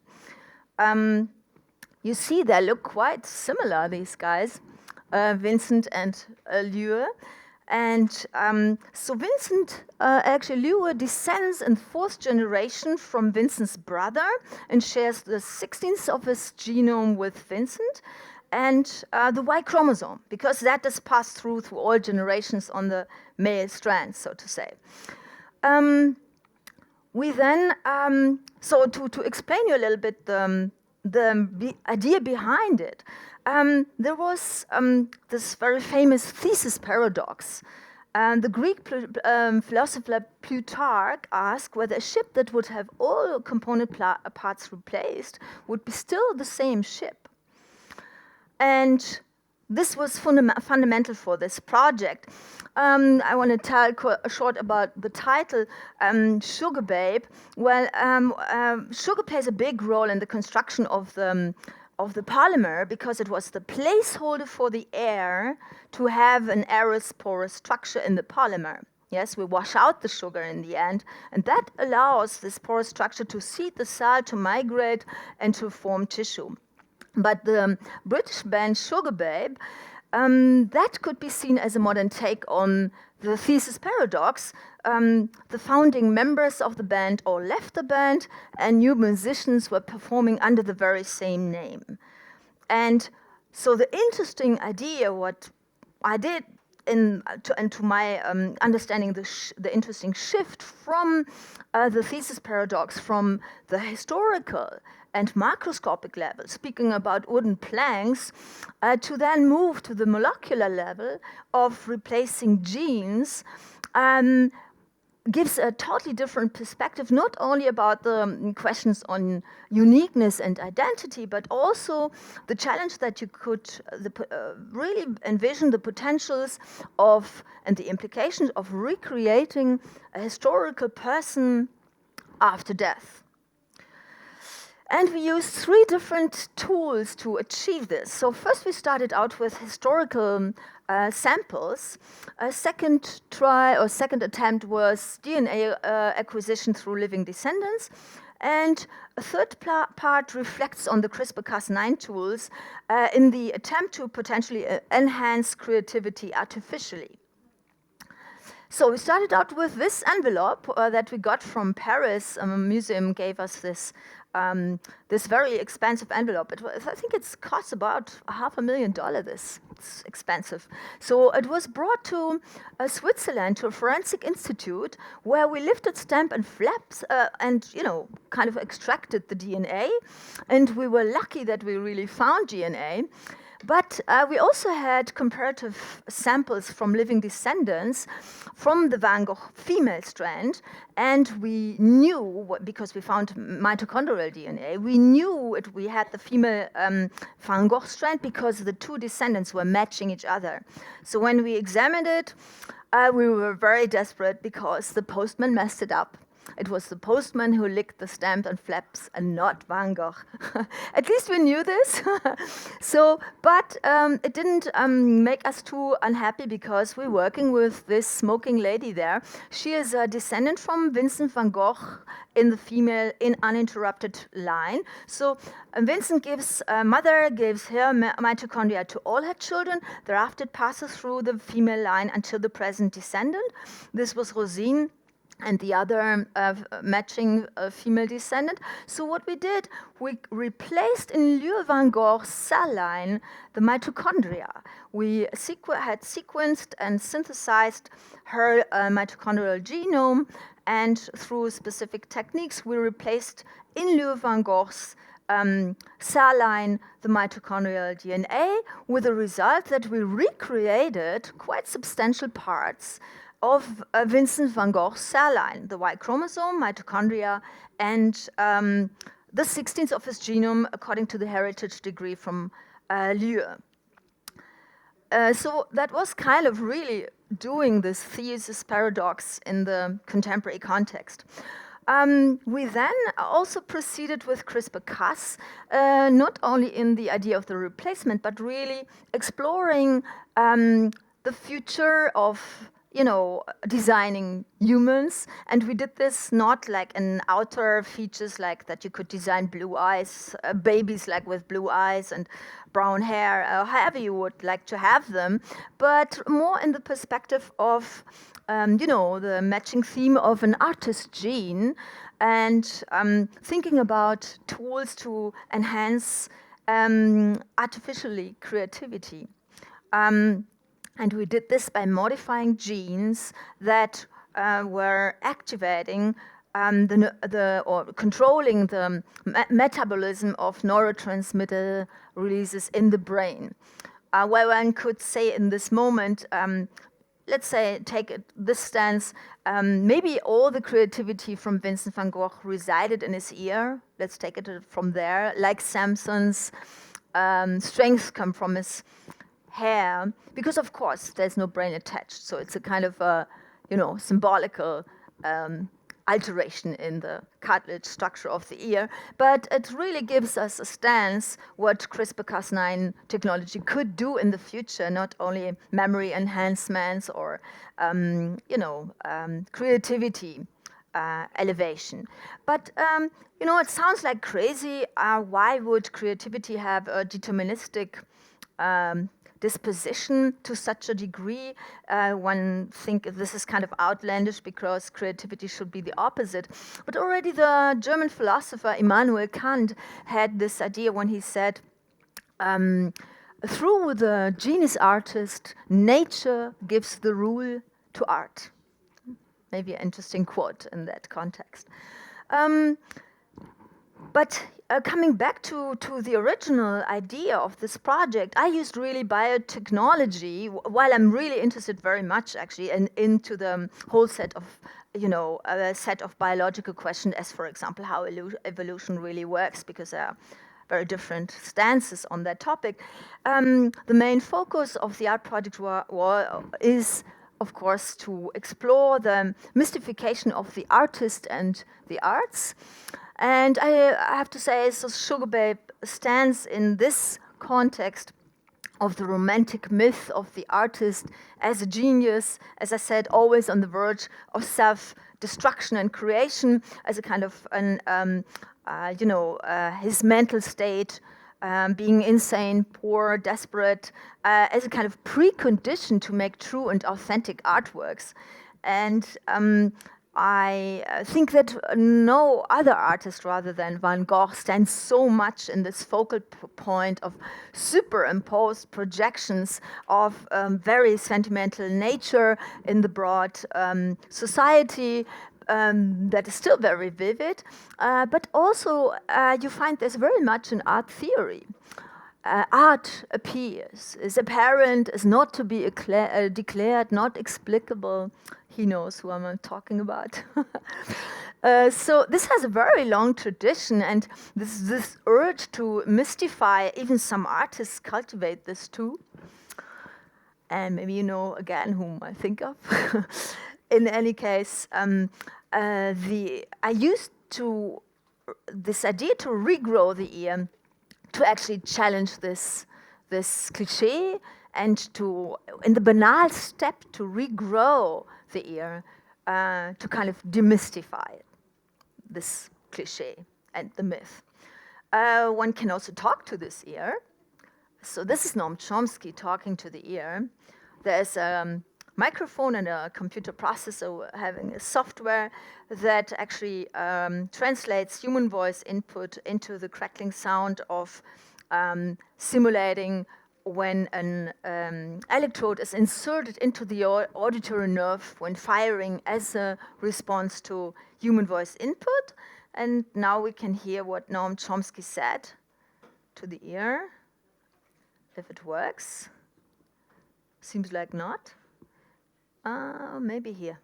You see, they look quite similar, these guys, Vincent and Leo. And so Vincent, actually Leo descends in 4th generation from Vincent's brother and shares the 16th of his genome with Vincent and the Y chromosome, because that is passed through all generations on the male strand, so to say. We then, so to explain you a little bit the idea behind it, there was this very famous thesis paradox. The Greek philosopher Plutarch asked whether a ship that would have all component parts replaced would be still the same ship. And this was fundamental for this project. I want to tell short about the title, Sugar Babe. Well, sugar plays a big role in the construction of the polymer because it was the placeholder for the air to have an airless porous structure in the polymer. Yes, we wash out the sugar in the end, and that allows this porous structure to seed the cell, to migrate, and to form tissue. But the British band Sugar Babe, that could be seen as a modern take on the thesis paradox. The founding members of the band all left the band, and new musicians were performing under the very same name. And so the interesting idea, what I did, to my understanding, the interesting shift from the thesis paradox from the historical and macroscopic level, speaking about wooden planks, to then move to the molecular level of replacing genes, gives a totally different perspective, not only about the questions on uniqueness and identity, but also the challenge that you could really envision the potentials of and the implications of recreating a historical person after death. And we used 3 different tools to achieve this. So first we started out with historical samples. A second attempt was DNA acquisition through living descendants. And a third part reflects on the CRISPR-Cas9 tools in the attempt to potentially enhance creativity artificially. So we started out with this envelope that we got from Paris. A museum gave us this very expensive envelope. I think it costs about $500,000. It's expensive. So it was brought to Switzerland, to a forensic institute, where we lifted stamp and flaps and kind of extracted the DNA. And we were lucky that we really found DNA. But we also had comparative samples from living descendants from the Van Gogh female strand, and we knew, because we found mitochondrial DNA, we knew we had the female Van Gogh strand because the 2 descendants were matching each other. So when we examined it, we were very desperate because the postman messed it up. It was the postman who licked the stamp and flaps and not Van Gogh. At least we knew this. But it didn't make us too unhappy because we're working with this smoking lady there. She is a descendant from Vincent van Gogh in the female in uninterrupted line. So Vincent mother gives her mitochondria to all her children. Thereafter it passes through the female line until the present descendant. This was Rosine and the other matching female descendant. So what we did, we replaced in Lieu van Gogh's cell line the mitochondria. We had sequenced and synthesized her mitochondrial genome, and through specific techniques, we replaced in Lieu van Gogh's cell line the mitochondrial DNA, with the result that we recreated quite substantial parts of Vincent van Gogh's cell line, the Y chromosome, mitochondria, and the 16th of his genome according to the heritage degree from Lieu. So that was kind of really doing this thesis paradox in the contemporary context. We then also proceeded with CRISPR-Cas, not only in the idea of the replacement, but really exploring the future of designing humans. And we did this not like in outer features like that you could design blue eyes, babies like with blue eyes and brown hair, however you would like to have them, but more in the perspective of, the matching theme of an artist gene, and thinking about tools to enhance artificially creativity. And we did this by modifying genes that were activating or controlling the metabolism of neurotransmitter releases in the brain. Where one could say in this moment, let's say, take this stance, maybe all the creativity from Vincent van Gogh resided in his ear. Let's take it from there. Like Samson's strength come from his hair, because of course there's no brain attached, so it's a kind of a, symbolical alteration in the cartilage structure of the ear, but it really gives us a stance what CRISPR-Cas9 technology could do in the future, not only memory enhancements or, creativity elevation. But, it sounds like crazy. Why would creativity have a deterministic disposition to such a degree? One think this is kind of outlandish because creativity should be the opposite. But already the German philosopher Immanuel Kant had this idea when he said, through the genius artist, nature gives the rule to art. Maybe an interesting quote in that context. But coming back to the original idea of this project, I used really biotechnology, while I'm really interested very much actually into the whole set of, a set of biological questions, as for example, how evolution really works, because there are very different stances on that topic. The main focus of the art project is, of course, to explore the mystification of the artist and the arts. And I have to say, so Sugar Babe stands in this context of the romantic myth of the artist as a genius, as I said, always on the verge of self-destruction and creation, as a kind of his mental state, being insane, poor, desperate, as a kind of precondition to make true and authentic artworks. And I think that no other artist rather than Van Gogh stands so much in this focal point of superimposed projections of very sentimental nature in the broad society that is still very vivid, but also you find there's very much an art theory. Art appears, is apparent, is not to be declared, not explicable. He knows who I'm talking about. So this has a very long tradition, and this urge to mystify, even some artists cultivate this too. And maybe you know again whom I think of. In any case, I used this idea to regrow the ear, to actually challenge this cliché, and to, in the banal step, to regrow the ear, to kind of demystify this cliché and the myth. One can also talk to this ear. So this is Noam Chomsky talking to the ear. There's a microphone and a computer processor having a software that actually translates human voice input into the crackling sound of simulating when an electrode is inserted into the auditory nerve when firing as a response to human voice input. And now we can hear what Noam Chomsky said to the ear, if it works. Seems like not. Maybe here.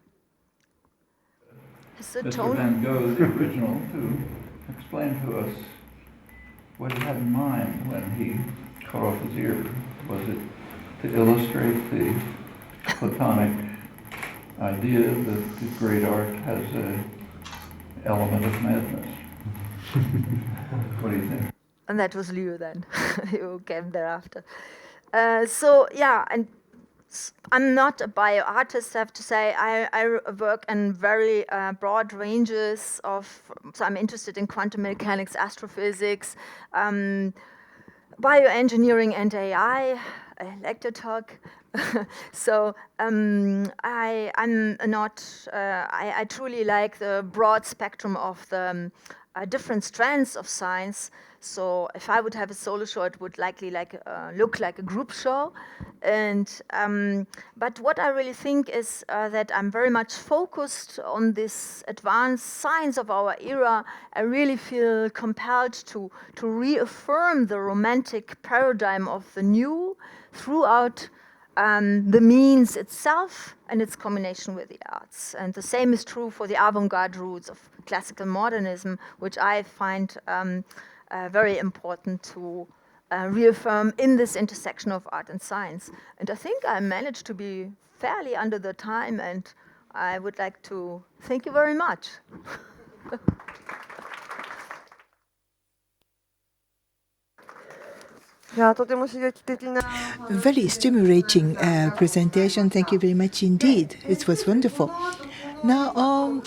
Is the Mr. tone? Van Gogh, the original, to explain to us what he had in mind when he cut off his ear. Was it to illustrate the Platonic idea that the great art has an element of madness? What do you think? And that was Liu then, who came thereafter. So yeah, and I'm not a bioartist, I have to say. I work in very broad ranges of, so I'm interested in quantum mechanics, astrophysics, bioengineering and AI. I like to talk. So I truly like the broad spectrum of the different strands of science. So if I would have a solo show, it would likely look like a group show. And but what I really think is that I'm very much focused on this advanced science of our era. I really feel compelled to reaffirm the romantic paradigm of the new throughout the means itself and its combination with the arts. And the same is true for the avant-garde roots of classical modernism, which I find very important to reaffirm in this intersection of art and science. And I think I managed to be fairly under the time, and I would like to thank you very much. Very stimulating presentation. Thank you very much indeed. It was wonderful. Now,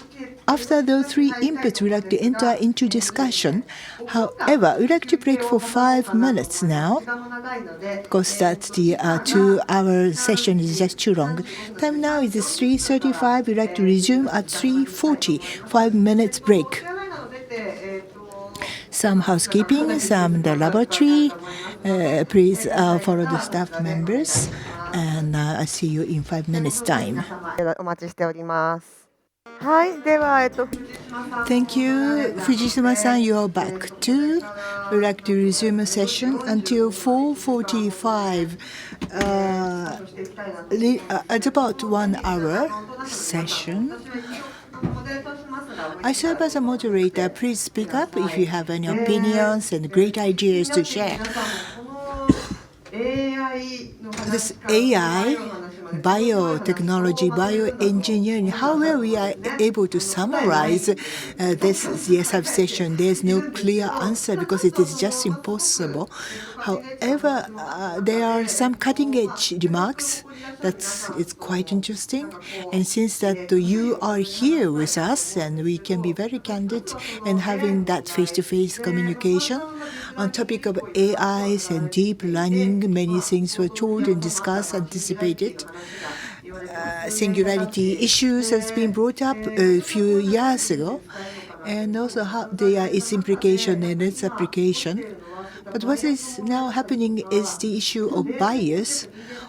after those three inputs, we'd like to enter into discussion. However, we'd like to break for 5 minutes now, because that's the 2-hour session is just too long. Time now is 3:35. We'd like to resume at 3:40. 5 minutes break. Some housekeeping, some the laboratory. Please follow the staff members, and I'll see you in 5 minutes' time. Thank you. Fujishima-san, you are back too. We'd like to resume a session until 4:45. It's about 1 hour session. I serve as a moderator. Please speak up if you have any opinions and great ideas to share. This AI, biotechnology, bioengineering, how well we are able to summarize this CSF session. There's no clear answer because it is just impossible. However, there are some cutting-edge remarks it's quite interesting. And since that you are here with us, and we can be very candid and having that face-to-face communication on topic of AIs and deep learning, many things were told and discussed, anticipated. Singularity issues has been brought up a few years ago, and also how its implication and its application. But what is now happening is the issue of bias,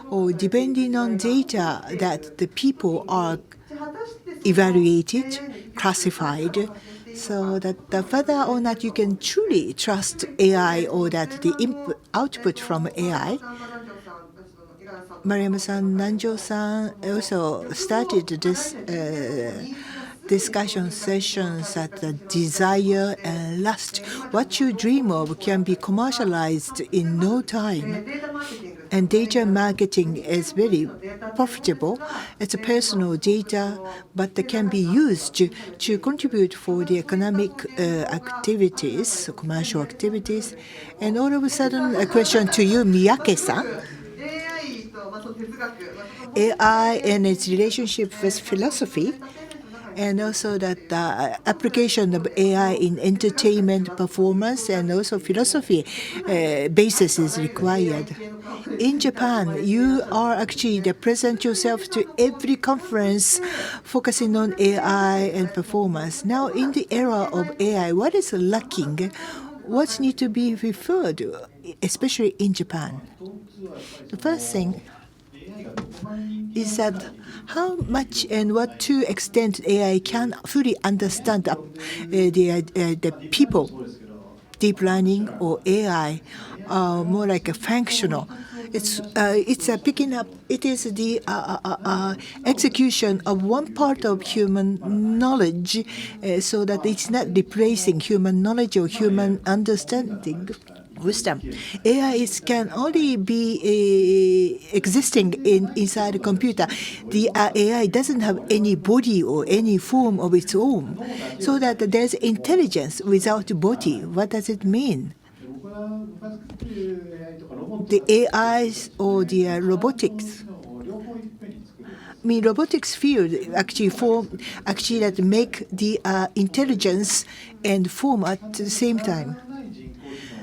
or depending on data that the people are evaluated, classified, so that whether or not you can truly trust AI or that the output from AI. Mariama-san, Nanjo-san also started this discussion sessions at the desire and lust. What you dream of can be commercialized in no time. And data marketing is very profitable. It's a personal data, but it can be used to contribute for the economic activities, commercial activities. And all of a sudden, a question to you, Miyake-san. AI and its relationship with philosophy, and also that the application of AI in entertainment, performance, and also philosophy basis is required. In Japan, you are actually present yourself to every conference focusing on AI and performance. Now, in the era of AI, what is lacking? What needs to be referred to, especially in Japan? The first thing is that how much and what to extent AI can fully understand the people. Deep learning or AI are more like a functional. It's picking up. It is the execution of one part of human knowledge, so that it's not replacing human knowledge or human understanding. Wisdom. AI can only be existing inside a computer. The AI doesn't have any body or any form of its own, so that there's intelligence without body. What does it mean? The AIs or the robotics. I mean, robotics field actually that make the intelligence and form at the same time.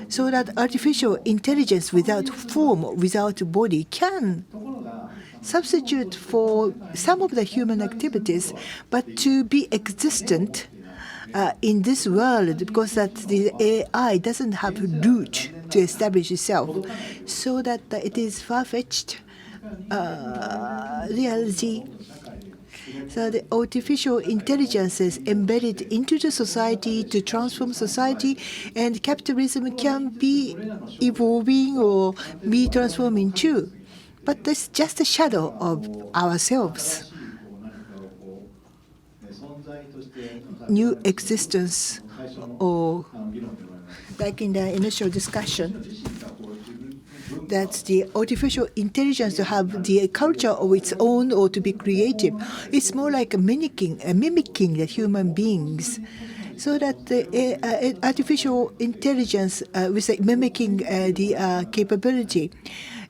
So that artificial intelligence without form, without body, can substitute for some of the human activities, but to be existent in this world, because that the AI doesn't have root to establish itself, so that it is far-fetched reality. So the artificial intelligence is embedded into the society to transform society, and capitalism can be evolving or be transforming too. But that's just a shadow of ourselves. New existence, or like in the initial discussion, that the artificial intelligence to have the culture of its own or to be creative. It's more like mimicking the human beings. So that the artificial intelligence with mimicking the capability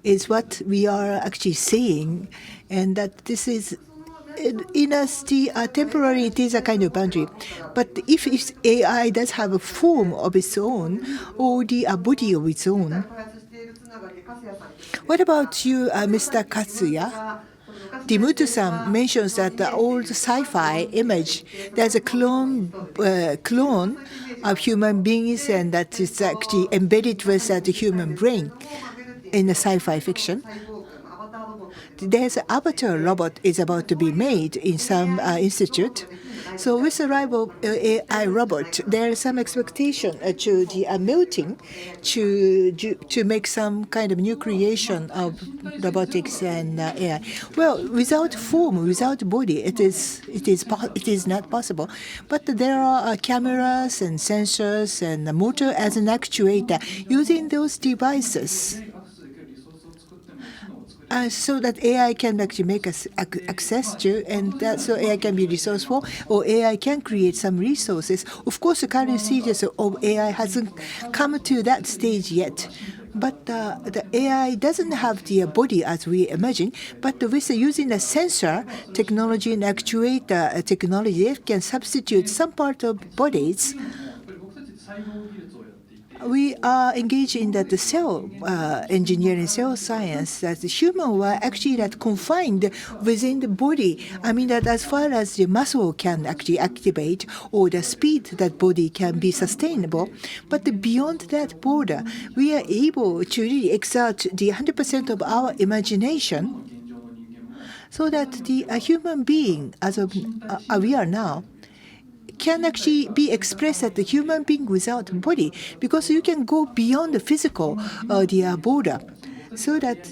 is what we are actually seeing, and that this is in us the temporary, it is a kind of boundary. But if AI does have a form of its own or the body of its own, what about you, Mr. Kasuya? Diemut-san mentions that the old sci-fi image, there's a clone of human beings, and that is actually embedded with the human brain in the sci-fi fiction. There's an avatar robot is about to be made in some institute. So with the arrival of AI robot, there is some expectation to the MELTIN to make some kind of new creation of robotics and AI. Well, without form, without body, it is not possible. But there are cameras and sensors and motor as an actuator using those devices. So that AI can actually make us access to, and that so AI can be resourceful, or AI can create some resources. Of course, the current stages of AI hasn't come to that stage yet. But the AI doesn't have the body as we imagine, but with using the sensor technology and actuator technology, it can substitute some part of bodies. We are engaged in that cell engineering, cell science, that the human were actually that confined within the body. I mean that as far as the muscle can actually activate or the speed that body can be sustainable, but beyond that border, we are able to really exert the 100% of our imagination, so that the human being, as of we are now, can actually be expressed as the human being without body, because you can go beyond the physical border, so that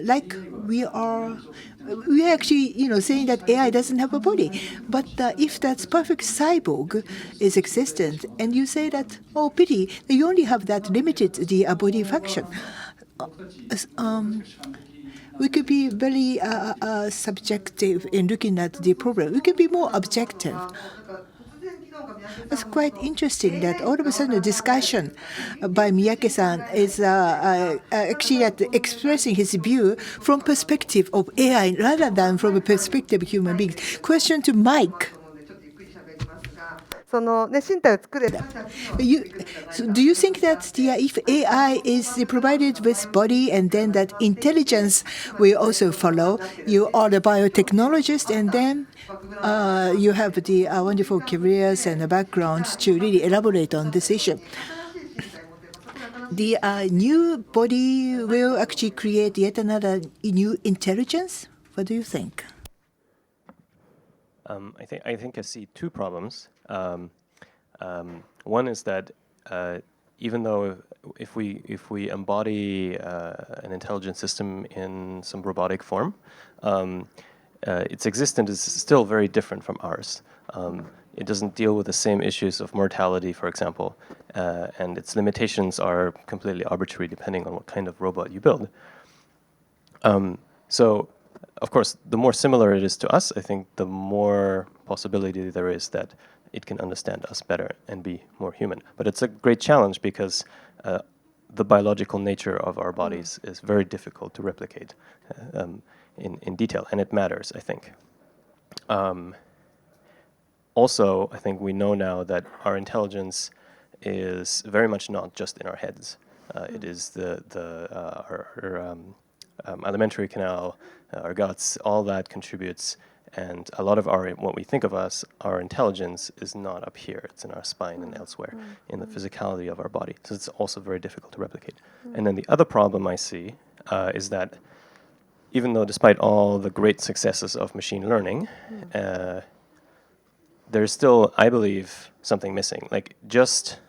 like we are actually saying that AI doesn't have a body, but if that perfect cyborg is existent, and you say that, oh pity, you only have that limited body function. We could be very subjective in looking at the problem. We can be more objective. It's quite interesting that all of a sudden the discussion by Miyake-san is actually expressing his view from perspective of AI rather than from a perspective of human beings. Question to Mike. So do you think that if AI is provided with body, and then that intelligence will also follow? You are the biotechnologist, and then you have the wonderful careers and the background to really elaborate on this issue. The new body will actually create yet another new intelligence? What do you think? I think I see two problems. One is that even though if we embody an intelligent system in some robotic form, its existence is still very different from ours. It doesn't deal with the same issues of mortality, for example, and its limitations are completely arbitrary depending on what kind of robot you build. So, of course, the more similar it is to us, I think the more possibility there is that it can understand us better and be more human. But it's a great challenge because the biological nature of our bodies is very difficult to replicate in detail, and it matters, I think. Also, I think we know now that our intelligence is very much not just in our heads. It is our alimentary canal, our guts, all that contributes, and a lot of what we think of as our intelligence is not up here. It's in our spine and elsewhere in the physicality of our body. So it's also very difficult to replicate. And then the other problem I see is that even though despite all the great successes of machine learning, there's still, I believe, something missing. Like just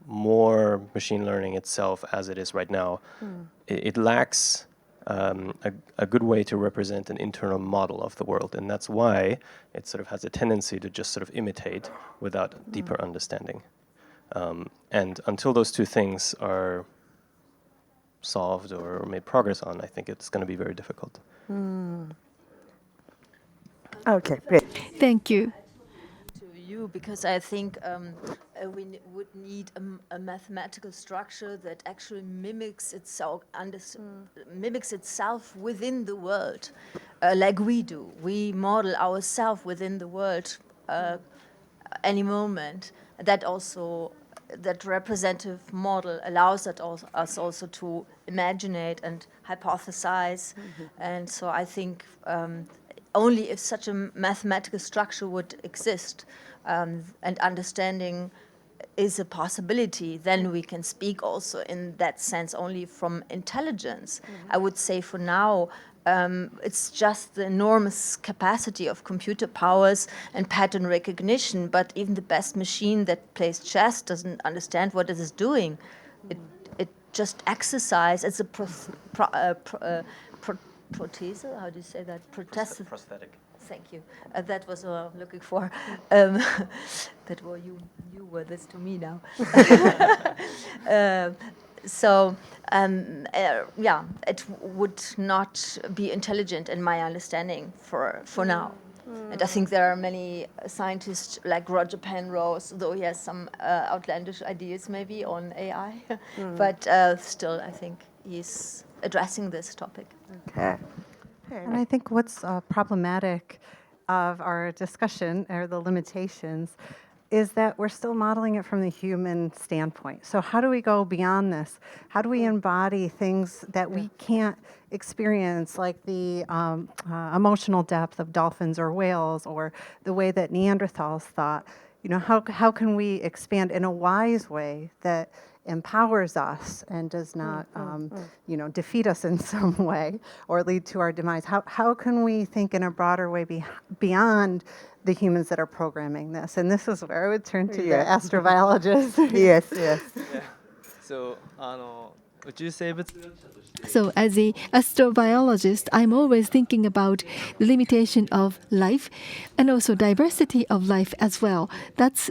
more machine learning itself as it is right now, it lacks a good way to represent an internal model of the world, and that's why it sort of has a tendency to just sort of imitate without deeper understanding. And until those two things are solved or made progress on, I think it's going to be very difficult. Okay, great. Thank you. To you, because I think we would need a mathematical structure that actually mimics itself within the world, like we do. We model ourselves within the world any moment. That representative model allows us also to imaginate and hypothesize. And so I think only if such a mathematical structure would exist and understanding is a possibility, then we can speak also in that sense only from intelligence. I would say for now, it's just the enormous capacity of computer powers and pattern recognition, but even the best machine that plays chess doesn't understand what it is doing. It just exercise. It's a prothese, how do you say that? Prosthetic. Thank you. That was what I'm looking for. That were you were this to me now. It would not be intelligent in my understanding for now. And I think there are many scientists like Roger Penrose, though he has some outlandish ideas maybe on AI, but still I think he's addressing this topic. Okay. And I think what's problematic of our discussion, or the limitations, is that we're still modeling it from the human standpoint. So how do we go beyond this? How do we embody things that we can't experience, like the emotional depth of dolphins or whales, or the way that Neanderthals thought? You know, how can we expand in a wise way that empowers us and does not, defeat us in some way or lead to our demise? How can we think in a broader way beyond the humans that are programming this? And this is where I would turn to the astrobiologist. Yes, yes. So, 宇宙生物学者として So as an astrobiologist, I'm always thinking about the limitation of life and also diversity of life as well. That's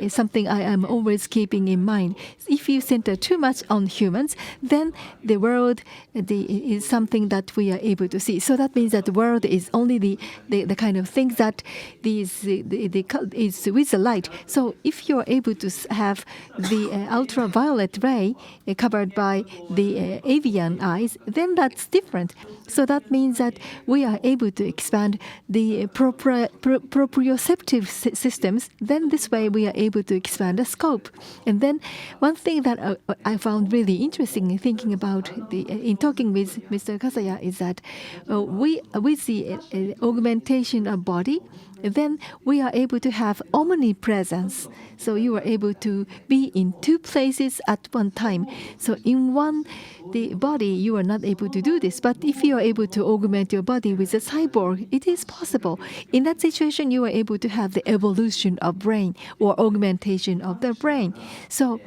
something I am always keeping in mind. If you center too much on humans, then the world is something that we are able to see. So that means that the world is only the kind of things that is with the light. So if you're able to have the ultraviolet ray covered by the avian eyes, then that's different. So that means that we are able to expand the proprioceptive systems. Then this way we are able to expand the scope. And then one thing that I found really interesting in thinking about in talking with Mr. Kasuya is that with the augmentation of body, then we are able to have omnipresence. So you are able to be in two places at one time. So in the body, you are not able to do this. But if you are able to augment your body with a cyborg, it is possible. In that situation, you are able to have the evolution of brain or augmentation of the brain. So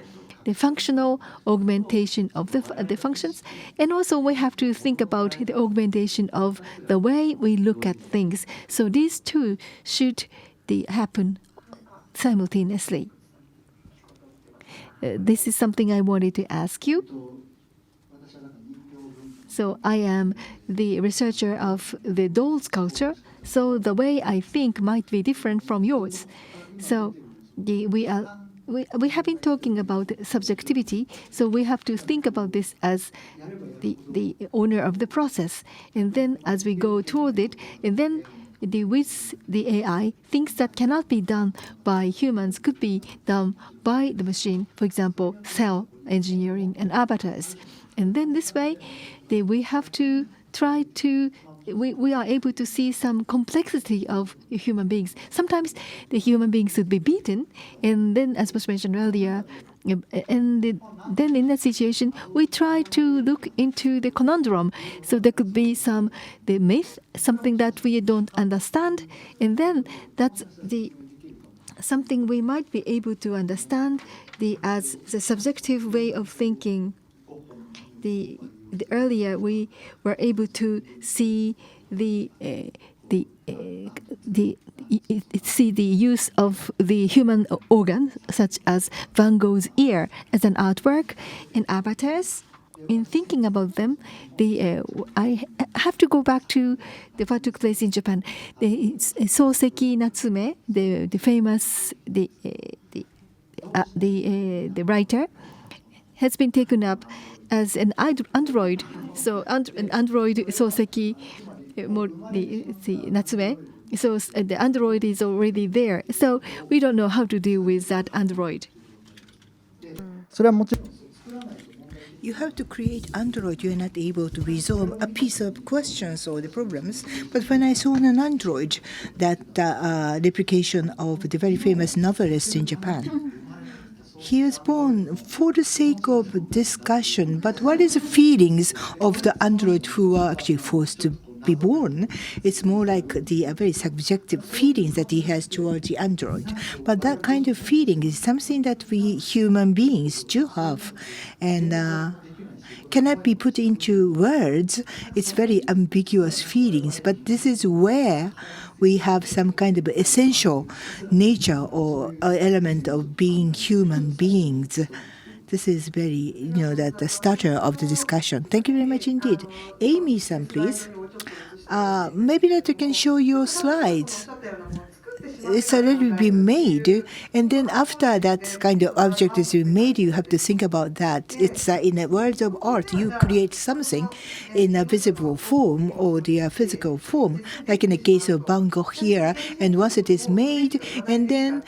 the functional augmentation of the functions. And also we have to think about the augmentation of the way we look at things. So these two should happen simultaneously. This is something I wanted to ask you. So I am the researcher of the doll culture. So the way I think might be different from yours. So we have been talking about subjectivity, so we have to think about this as the owner of the process. And then as we go toward it, and then with the AI, things that cannot be done by humans could be done by the machine, for example, cell engineering and avatars. And then this way, we have to try to we are able to see some complexity of human beings. Sometimes the human beings would be beaten, and then, as was mentioned earlier, then in that situation, we try to look into the conundrum. So there could be the myth, something that we don't understand, and then that's something we might be able to understand as the subjective way of thinking. Earlier we were able to see the use of the human organ, such as Van Gogh's ear, as an artwork in avatars. in thinking about them, I have to go back to what took place in Japan. Soseki Natsume, the famous the writer, has been taken up as an android. So an android Soseki Natsume. So the android is already there. So we don't know how to deal with that android. You have to create Android. You're not able to resolve a piece of questions or the problems. But when I saw an Android, that replication of the very famous novelist in Japan, he was born for the sake of discussion. But what is the feelings of the Android who are actually forced to be born? It's more like the very subjective feelings that he has towards the android. But that kind of feeling is something that we human beings do have, and cannot be put into words. It's very ambiguous feelings, but this is where we have some kind of essential nature or element of being human beings. This is very, that the starter of the discussion. Thank you very much indeed. Amy-san, please. Maybe that you can show your slides. It's already been made, and then after that kind of object is made, you have to think about that. It's in a world of art, you create something in a visible form or the physical form, like in the case of Van Gogh here. And once it is made, and then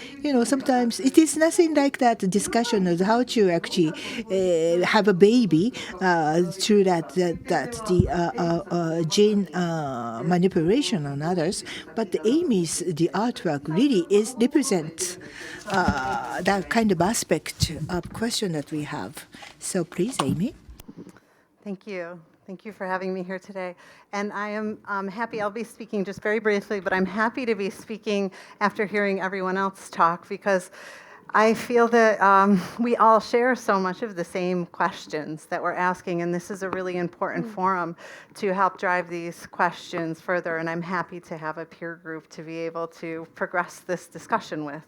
sometimes it is nothing like that discussion of how to actually have a baby through that the gene manipulation and others. But Amy's the artwork really represents that kind of aspect of question that we have. So please, Amy. Thank you. Thank you for having me here today. And I am happy, I'll be speaking just very briefly, but I'm happy to be speaking after hearing everyone else talk, because I feel that we all share so much of the same questions that we're asking, and this is a really important forum to help drive these questions further, and I'm happy to have a peer group to be able to progress this discussion with.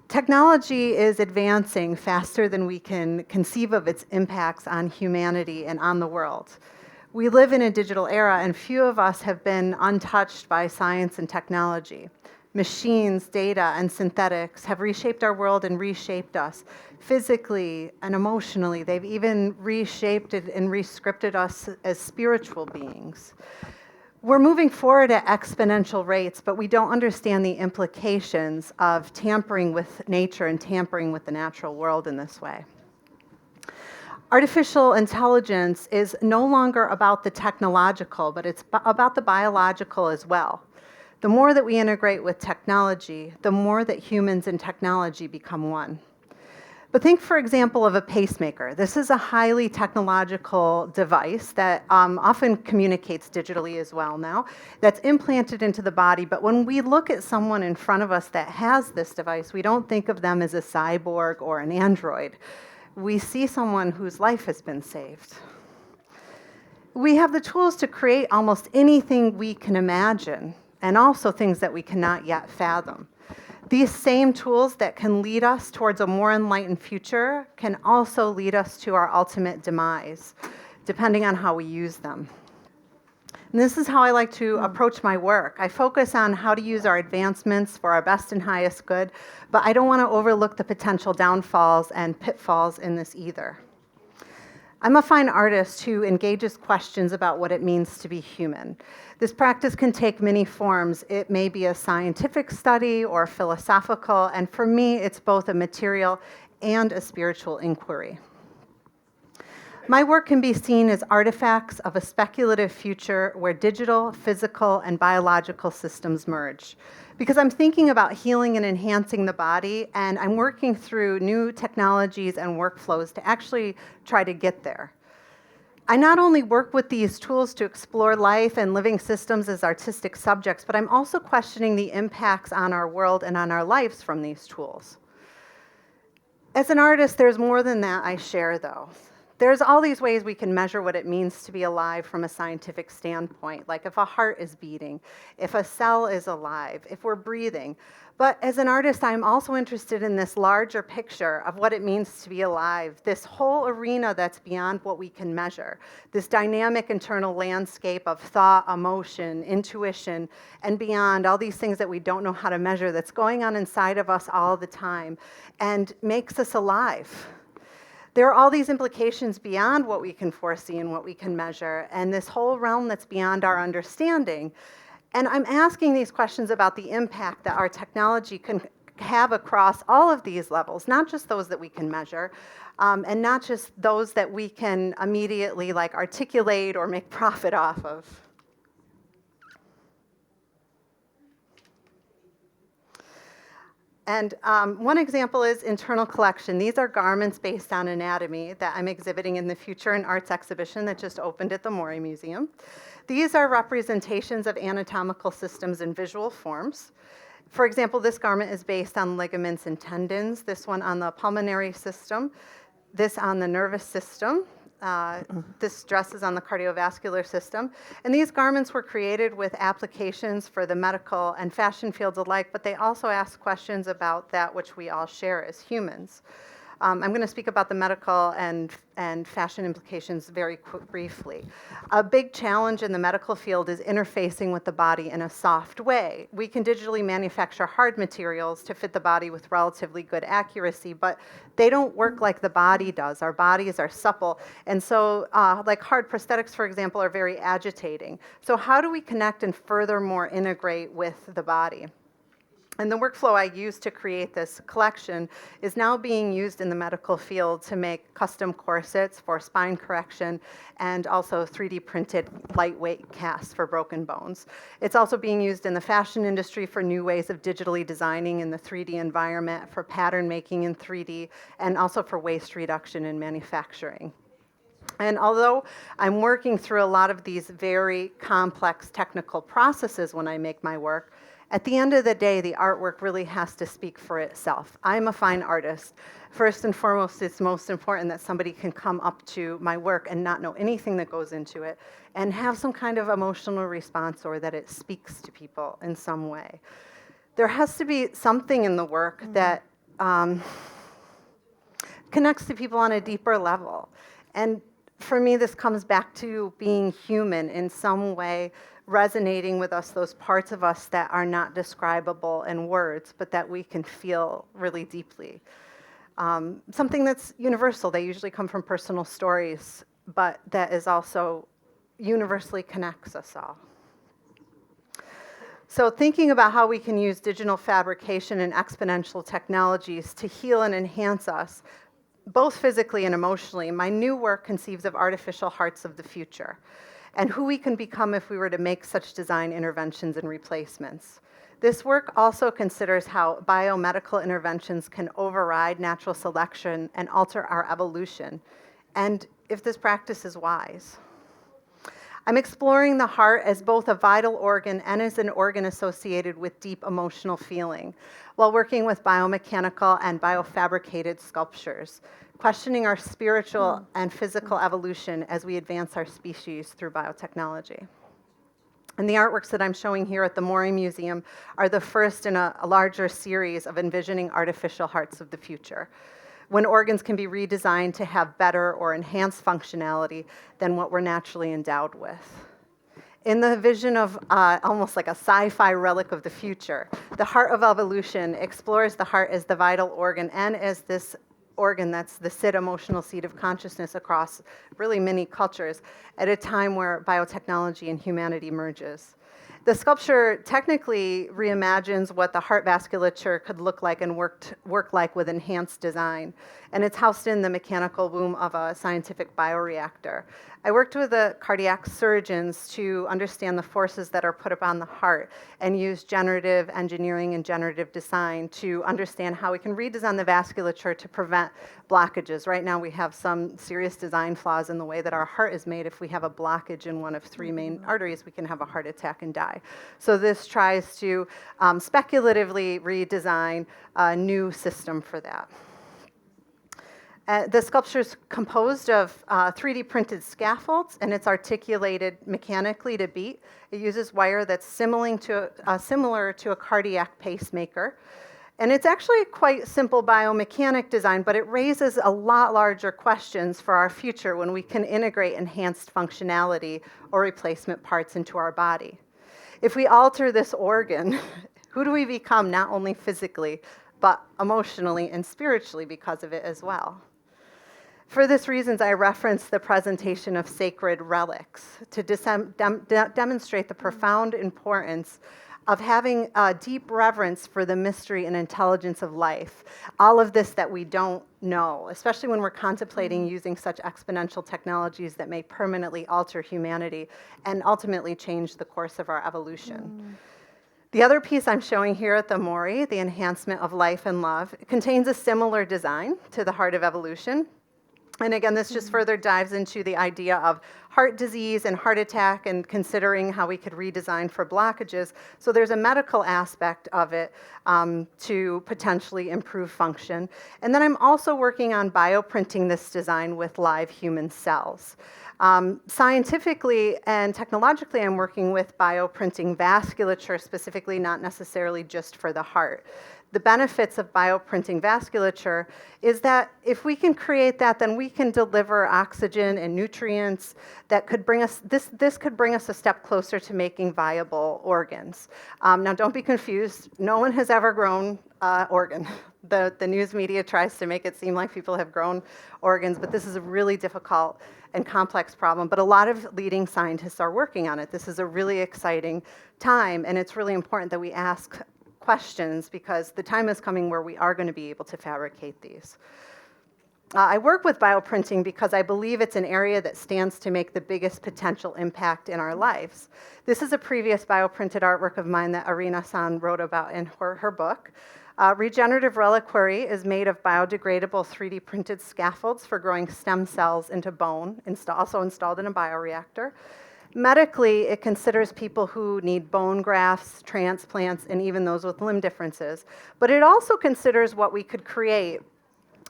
Technology is advancing faster than we can conceive of its impacts on humanity and on the world. We live in a digital era, and few of us have been untouched by science and technology. Machines, data, and synthetics have reshaped our world and reshaped us physically and emotionally. They've even reshaped it and rescripted us as spiritual beings. We're moving forward at exponential rates, but we don't understand the implications of tampering with nature and tampering with the natural world in this way. Artificial intelligence is no longer about the technological, but it's about the biological as well. The more that we integrate with technology, the more that humans and technology become one. But think, for example, of a pacemaker. This is a highly technological device that often communicates digitally as well now, that's implanted into the body. But when we look at someone in front of us that has this device, we don't think of them as a cyborg or an android. We see someone whose life has been saved. We have the tools to create almost anything we can imagine, and also things that we cannot yet fathom. These same tools that can lead us towards a more enlightened future can also lead us to our ultimate demise, depending on how we use them. And this is how I like to approach my work. I focus on how to use our advancements for our best and highest good, but I don't want to overlook the potential downfalls and pitfalls in this either. I'm a fine artist who engages questions about what it means to be human. This practice can take many forms. It may be a scientific study or philosophical, and for me, it's both a material and a spiritual inquiry. My work can be seen as artifacts of a speculative future where digital, physical, and biological systems merge. Because I'm thinking about healing and enhancing the body, and I'm working through new technologies and workflows to actually try to get there. I not only work with these tools to explore life and living systems as artistic subjects, but I'm also questioning the impacts on our world and on our lives from these tools. As an artist, there's more than that I share, though. there's all these ways we can measure what it means to be alive from a scientific standpoint, like if a heart is beating, if a cell is alive, if we're breathing. But as an artist, I'm also interested in this larger picture of what it means to be alive, this whole arena that's beyond what we can measure, this dynamic internal landscape of thought, emotion, intuition, and beyond, all these things that we don't know how to measure that's going on inside of us all the time and makes us alive. There are all these implications beyond what we can foresee and what we can measure, and this whole realm that's beyond our understanding. And I'm asking these questions about the impact that our technology can have across all of these levels, not just those that we can measure, and not just those that we can immediately like articulate or make profit off of. And one example is internal collection. These are garments based on anatomy that I'm exhibiting in the Future and Arts exhibition that just opened at the Mori Museum. These are representations of anatomical systems in visual forms. For example, this garment is based on ligaments and tendons, this one on the pulmonary system, this on the nervous system. This dress is on the cardiovascular system. And these garments were created with applications for the medical and fashion fields alike, but they also ask questions about that which we all share as humans. I'm going to speak about the medical and fashion implications very briefly. A big challenge in the medical field is interfacing with the body in a soft way. We can digitally manufacture hard materials to fit the body with relatively good accuracy, but they don't work like the body does. Our bodies are supple, and so like hard prosthetics, for example, are very agitating. So how do we connect and furthermore integrate with the body? And the workflow I used to create this collection is now being used in the medical field to make custom corsets for spine correction and also 3D printed lightweight casts for broken bones. It's also being used in the fashion industry for new ways of digitally designing in the 3D environment, for pattern making in 3D, and also for waste reduction in manufacturing. And although I'm working through a lot of these very complex technical processes when I make my work, at the end of the day, the artwork really has to speak for itself. I'm a fine artist. First and foremost, it's most important that somebody can come up to my work and not know anything that goes into it and have some kind of emotional response, or that it speaks to people in some way. There has to be something in the work that connects to people on a deeper level. And for me, this comes back to being human in some way, resonating with us, those parts of us that are not describable in words, but that we can feel really deeply. Something that's universal. They usually come from personal stories, but that is also universally connects us all. So thinking about how we can use digital fabrication and exponential technologies to heal and enhance us, both physically and emotionally, my new work conceives of artificial hearts of the future, and who we can become if we were to make such design interventions and replacements. This work also considers how biomedical interventions can override natural selection and alter our evolution, and if this practice is wise. I'm exploring the heart as both a vital organ and as an organ associated with deep emotional feeling, while working with biomechanical and biofabricated sculptures, questioning our spiritual and physical evolution as we advance our species through biotechnology. And the artworks that I'm showing here at the Mori Museum are the first in a larger series of envisioning artificial hearts of the future, when organs can be redesigned to have better or enhanced functionality than what we're naturally endowed with. In the vision of almost like a sci-fi relic of the future, the heart of evolution explores the heart as the vital organ and as this organ that's the SID, emotional seat of consciousness, across really many cultures at a time where biotechnology and humanity merges. The sculpture technically reimagines what the heart vasculature could look like and work like with enhanced design. And it's housed in the mechanical womb of a scientific bioreactor. I worked with the cardiac surgeons to understand the forces that are put upon the heart and use generative engineering and generative design to understand how we can redesign the vasculature to prevent blockages. Right now we have some serious design flaws in the way that our heart is made. If we have a blockage in one of three main arteries, we can have a heart attack and die. So this tries to speculatively redesign a new system for that. The sculpture is composed of 3D printed scaffolds, and it's articulated mechanically to beat. It uses wire that's similar to a cardiac pacemaker. And it's actually quite simple biomechanic design, but it raises a lot larger questions for our future when we can integrate enhanced functionality or replacement parts into our body. If we alter this organ, who do we become, not only physically, but emotionally and spiritually because of it as well? For this reasons, I reference the presentation of sacred relics to demonstrate the profound importance of having a deep reverence for the mystery and intelligence of life. All of this that we don't know, especially when we're contemplating using such exponential technologies that may permanently alter humanity and ultimately change the course of our evolution. The other piece I'm showing here at the Mori, the enhancement of life and love, contains a similar design to the Heart of Evolution. And again, this just further dives into the idea of heart disease and heart attack and considering how we could redesign for blockages. So there's a medical aspect of it to potentially improve function. And then I'm also working on bioprinting this design with live human cells. Scientifically and technologically, I'm working with bioprinting vasculature specifically, not necessarily just for the heart. The benefits of bioprinting vasculature is that if we can create that, then we can deliver oxygen and nutrients that could bring us, this could bring us a step closer to making viable organs. Now don't be confused, no one has ever grown organ. The news media tries to make it seem like people have grown organs, but this is a really difficult and complex problem, but a lot of leading scientists are working on it. This is a really exciting time, and it's really important that we ask questions because the time is coming where we are going to be able to fabricate these. I work with bioprinting because I believe it's an area that stands to make the biggest potential impact in our lives. This is a previous bioprinted artwork of mine that Arina-san wrote about in her book. Regenerative reliquary is made of biodegradable 3D printed scaffolds for growing stem cells into bone, also installed in a bioreactor. Medically, it considers people who need bone grafts, transplants, and even those with limb differences. But it also considers what we could create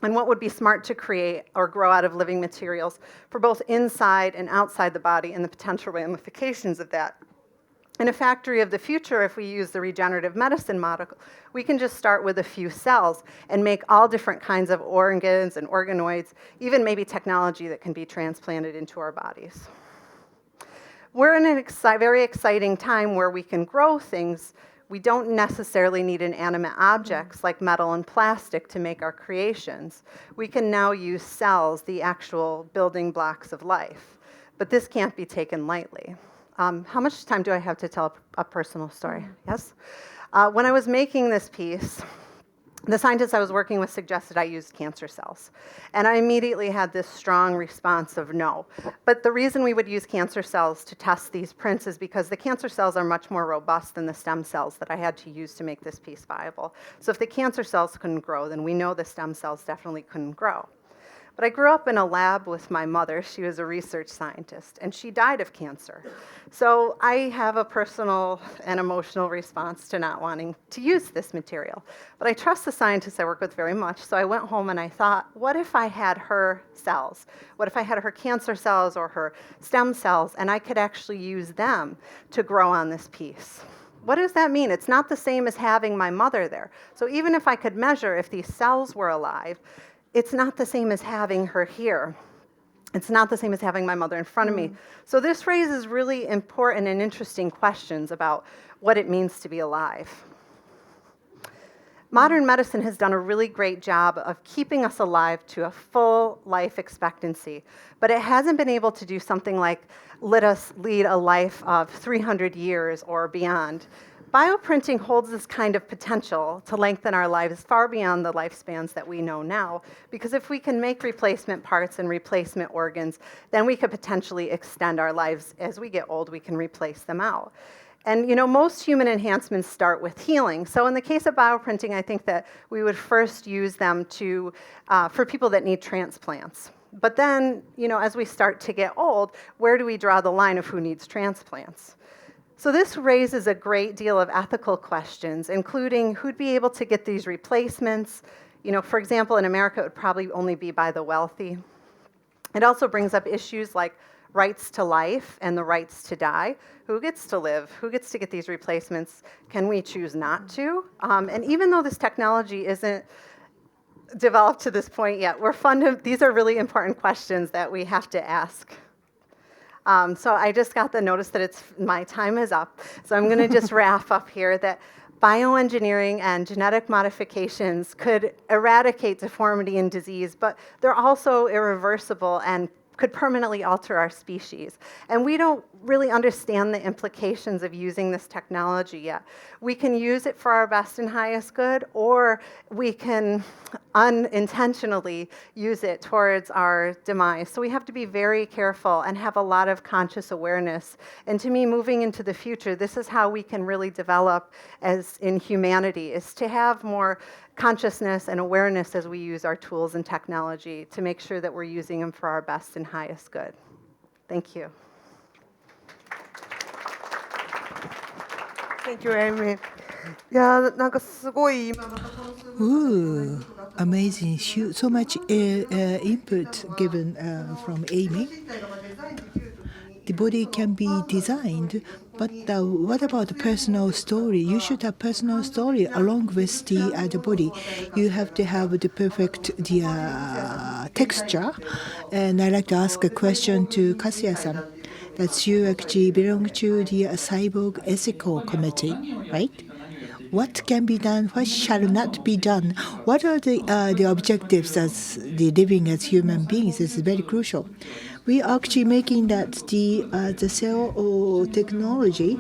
and what would be smart to create or grow out of living materials for both inside and outside the body and the potential ramifications of that. In a factory of the future, if we use the regenerative medicine model, we can just start with a few cells and make all different kinds of organs and organoids, even maybe technology that can be transplanted into our bodies. We're in a very exciting time where we can grow things. We don't necessarily need inanimate objects like metal and plastic to make our creations. We can now use cells, the actual building blocks of life. But this can't be taken lightly. How much time do I have to tell a personal story? Yes? When I was making this piece, the scientists I was working with suggested I used cancer cells. And I immediately had this strong response of no. But the reason we would use cancer cells to test these prints is because the cancer cells are much more robust than the stem cells that I had to use to make this piece viable. So if the cancer cells couldn't grow, then we know the stem cells definitely couldn't grow. But I grew up in a lab with my mother. She was a research scientist, and she died of cancer. So I have a personal and emotional response to not wanting to use this material. But I trust the scientists I work with very much, so I went home and I thought, what if I had her cells? What if I had her cancer cells or her stem cells, and I could actually use them to grow on this piece? What does that mean? It's not the same as having my mother there. So even if I could measure if these cells were alive, it's not the same as having her here. It's not the same as having my mother in front of me. So this raises really important and interesting questions about what it means to be alive. Modern medicine has done a really great job of keeping us alive to a full life expectancy, but it hasn't been able to do something like let us lead a life of 300 years or beyond. Bioprinting holds this kind of potential to lengthen our lives far beyond the lifespans that we know now, because if we can make replacement parts and replacement organs, then we could potentially extend our lives. As we get old, we can replace them out. And you know, most human enhancements start with healing. So in the case of bioprinting, I think that we would first use them to, for people that need transplants. But then, you know, as we start to get old, where do we draw the line of who needs transplants? So this raises a great deal of ethical questions, including who'd be able to get these replacements, For example, in America, it would probably only be by the wealthy. It also brings up issues like rights to life and the rights to die. Who gets to live? Who gets to get these replacements? Can we choose not to? And even though this technology isn't developed to this point yet, these are really important questions that we have to ask. So I just got the notice that my time is up. So I'm going to just wrap up here that bioengineering and genetic modifications could eradicate deformity and disease, but they're also irreversible and could permanently alter our species. And we don't really understand the implications of using this technology yet. We can use it for our best and highest good, or we can unintentionally use it towards our demise. So we have to be very careful and have a lot of conscious awareness. And to me, moving into the future, this is how we can really develop as in humanity, is to have more consciousness and awareness as we use our tools and technology to make sure that we're using them for our best and highest good. Thank you. Thank you, Amy. いやなんかすごい今またこの数分 Ooh, amazing. So much input given from Amy. The body can be designed, but what about the personal story? You should have personal story along with the body. You have to have the perfect texture. And I'd like to ask a question to Kasuya-san. That you actually belong to the cyborg ethical committee, right? What can be done? What shall not be done? What are the objectives as the living as human beings? This is very crucial. We are actually making that the cell technology,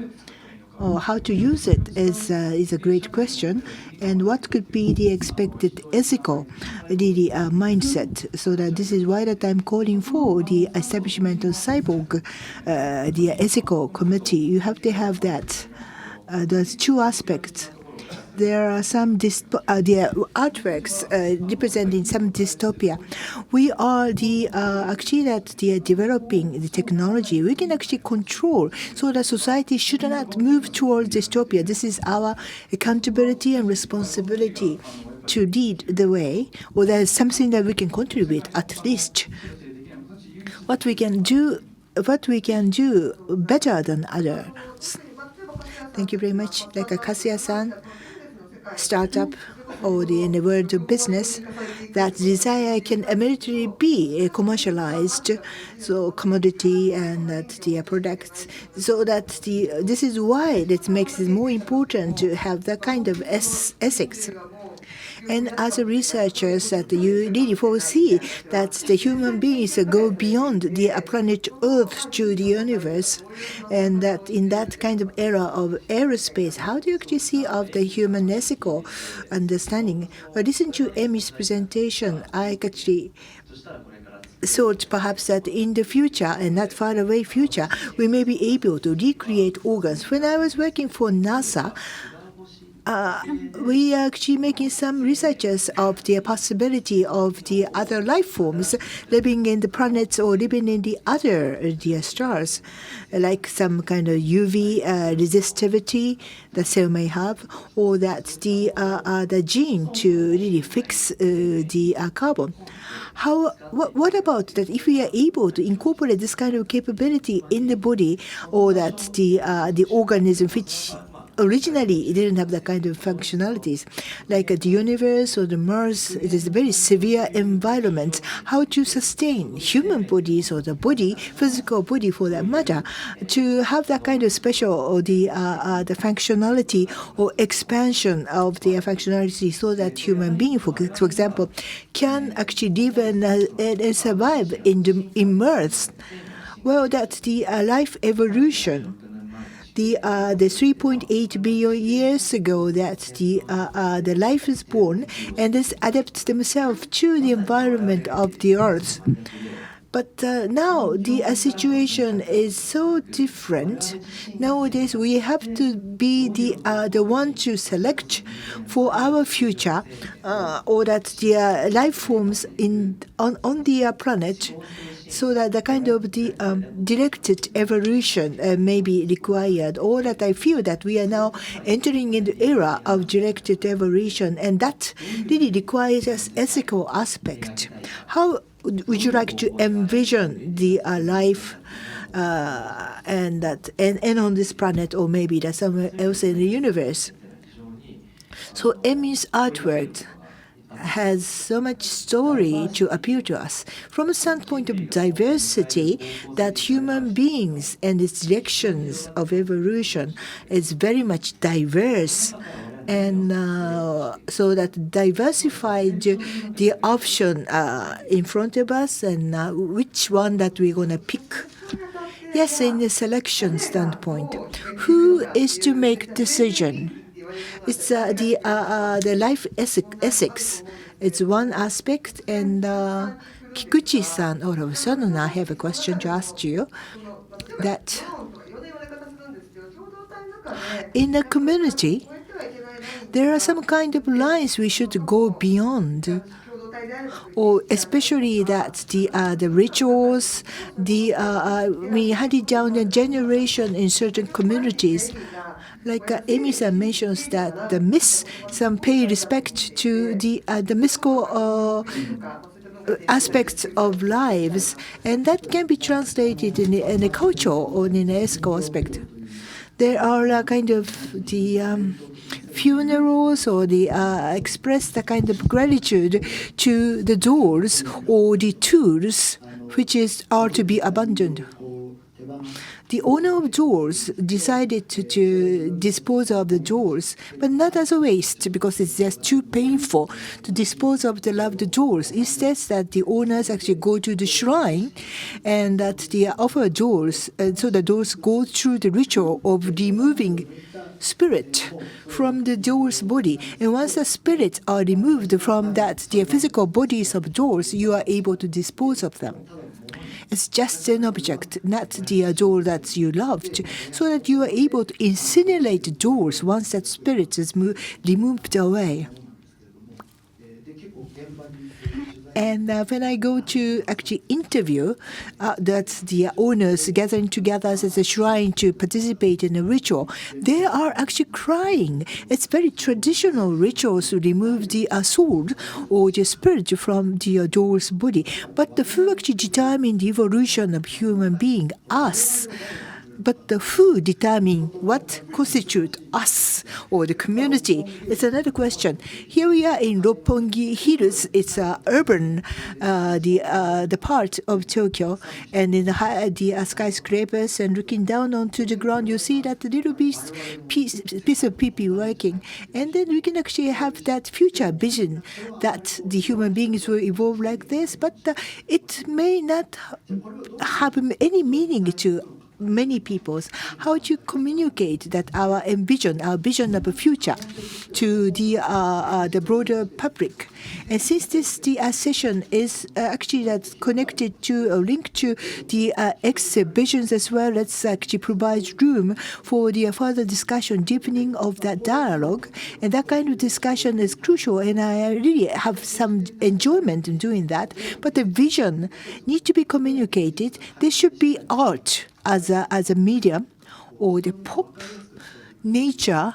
or how to use it is a great question, and what could be the expected ethical mindset. So that this is why that I'm calling for the establishment of cyborg, the ethical committee. You have to have that. There's two aspects. There are some the artworks representing some dystopia. We are actually that they are developing the technology. We can actually control so that society should not move towards dystopia. This is our accountability and responsibility to lead the way. Or there is something that we can contribute at least. What we can do better than others. Thank you very much. Like Kasuya-san. Startup or in the world of business, that desire can immediately be commercialized, so commodity and that the products, so that this is why it makes it more important to have that kind of ethics. And as a researchers, that you really foresee that the human beings go beyond the planet Earth to the universe, and that in that kind of era of aerospace, how do you actually see of the human ethical understanding? Well, listen to Amy's presentation. I actually thought perhaps that in the future, and not far away future, we may be able to recreate organs. When I was working for NASA, we are actually making some researches of the possibility of the other life forms living in the planets or living in the other stars, like some kind of UV resistivity the cell may have, or that the gene to really fix the carbon. What about that if we are able to incorporate this kind of capability in the body, or that the organism which originally it didn't have that kind of functionalities, like the universe or the Mars, it is a very severe environment. How to sustain human bodies or the body, physical body for that matter, to have that kind of special or the functionality or expansion of the functionality, so that human being, for example, can actually live and survive in Mars. Well, that's the life evolution. The 3.8 billion years ago, that the life is born and this adapts themselves to the environment of the Earth. But now the situation is so different. Nowadays we have to be the one to select for our future, or that the life forms on the planet, so that the kind of the directed evolution may be required. Or that I feel that we are now entering in the era of directed evolution, and that really requires an ethical aspect. How would you like to envision the life and on this planet, or maybe that somewhere else in the universe? So Emi's artwork has so much story to appeal to us from a standpoint of diversity, that human beings and its directions of evolution is very much diverse. And so that diversified the option in front of us, and which one that we're going to pick. Yes, in the selection standpoint, who is to make decision? It's the life ethics. It's one aspect, and Kikuchi-san, all of a sudden I have a question to ask you. That in the community, there are some kind of lines we should go beyond, or especially that the rituals, we had it down the generation in certain communities. Like Emi-san mentions that the myths, some pay respect to the mystical aspects of lives, and that can be translated in a cultural or in an ethical aspect. There are kind of the funerals, or the express the kind of gratitude to the doors or the tools which are to be abandoned. The owner of doors decided to dispose of the doors, but not as a waste, because it's just too painful to dispose of the loved doors. Instead, that the owners actually go to the shrine, and that they offer doors, and so the doors go through the ritual of removing spirit from the door's body. And once the spirits are removed from the physical bodies of doors, you are able to dispose of them. It's just an object, not the door that you loved, so that you are able to incinerate doors once that spirit is removed away. And when I go to actually interview that the owners gathering together as a shrine to participate in a ritual, they are actually crying. It's very traditional rituals to remove the soul or the spirit from the door's body. But the who actually determine the evolution of human being? Us. But the who determine what constitutes us or the community? It's another question. Here we are in Roppongi Hills. It's urban, the part of Tokyo, and in the skyscrapers, and looking down onto the ground, you see that little piece of people working, and then we can actually have that future vision that the human beings will evolve like this, but it may not have any meaning to many peoples. How to communicate that our vision of a future to the broader public? And since this session is actually that's connected to a link to the exhibitions as well, let's actually provide room for the further discussion, deepening of that dialogue, and that kind of discussion is crucial. And I really have some enjoyment in doing that. But the vision needs to be communicated. There should be art as a medium, or the pop nature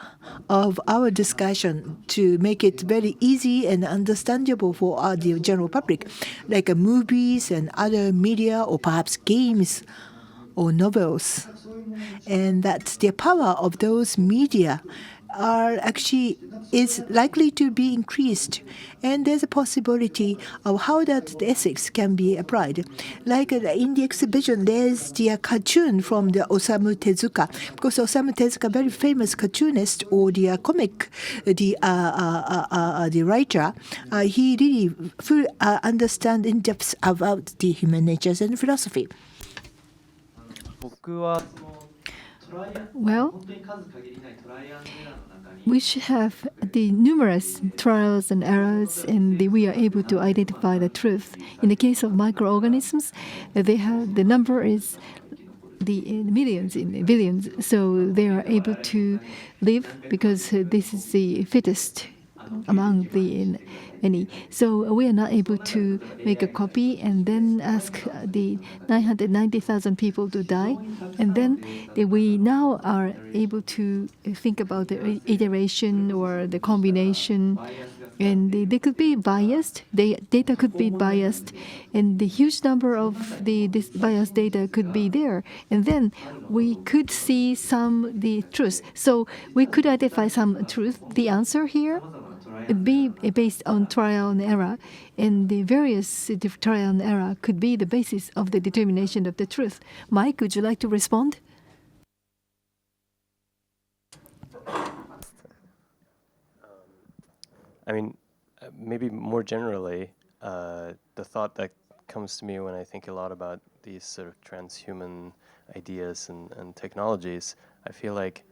of our discussion to make it very easy and understandable for the general public, like movies and other media, or perhaps games or novels. And that the power of those media is likely to be increased, and there's a possibility of how that ethics can be applied. Like in the exhibition, there's the cartoon from the Osamu Tezuka, because Osamu Tezuka, very famous cartoonist or the comic, the writer, he really fully understand in depth about the human natures and philosophy. Well, we should have the numerous trials and errors, and we are able to identify the truth. In the case of microorganisms, they have the number is the millions in the billions, so they are able to live because this is the fittest among the many. So we are not able to make a copy and then ask the 990,000 people to die. And then we now are able to think about the iteration or the combination. And they could be biased, data could be biased, and the huge number of this biased data could be there. And then we could see the truth. So we could identify some truth. The answer here would be based on trial and error, and the various trial and error could be the basis of the determination of the truth. Mike, would you like to respond? I mean, maybe more generally, the thought that comes to me when I think a lot about these sort of transhuman ideas and technologies, I feel like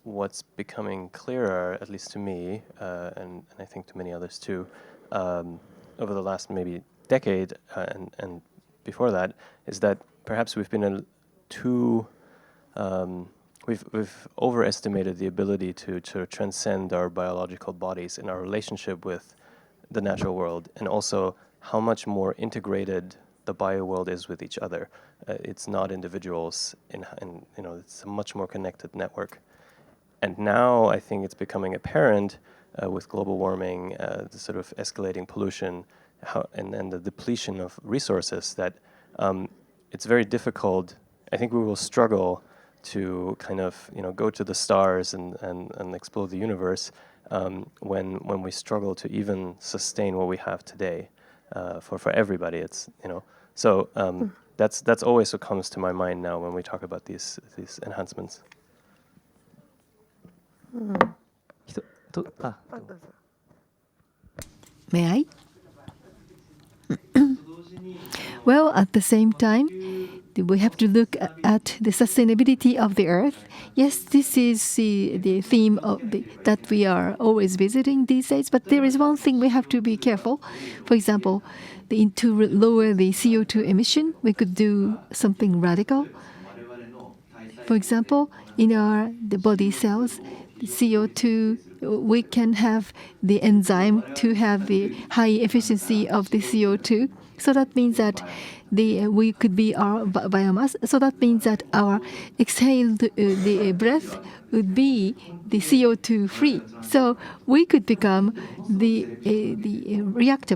what's becoming clearer, at least to me, and I think to many others too, over the last maybe decade and before that, is that perhaps we've been we've overestimated the ability to transcend our biological bodies in our relationship with the natural world, and also how much more integrated the bio world is with each other. It's not individuals, it's a much more connected network. And now I think it's becoming apparent with global warming, the sort of escalating pollution, and the depletion of resources that it's very difficult. I think we will struggle to kind of go to the stars and explore the universe when we struggle to even sustain what we have today for everybody. It's so that's always what comes to my mind now when we talk about these enhancements. May I? Well, at the same time, we have to look at the sustainability of the Earth. Yes, this is the theme that we are always visiting these days, but there is one thing we have to be careful. For example, to lower the CO2 emission, we could do something radical. For example, in the body cells, the CO2, we can have the enzyme to have the high efficiency of the CO2. So that means that we could be our biomass. So that means that our exhaled the breath would be the CO2 free. So we could become the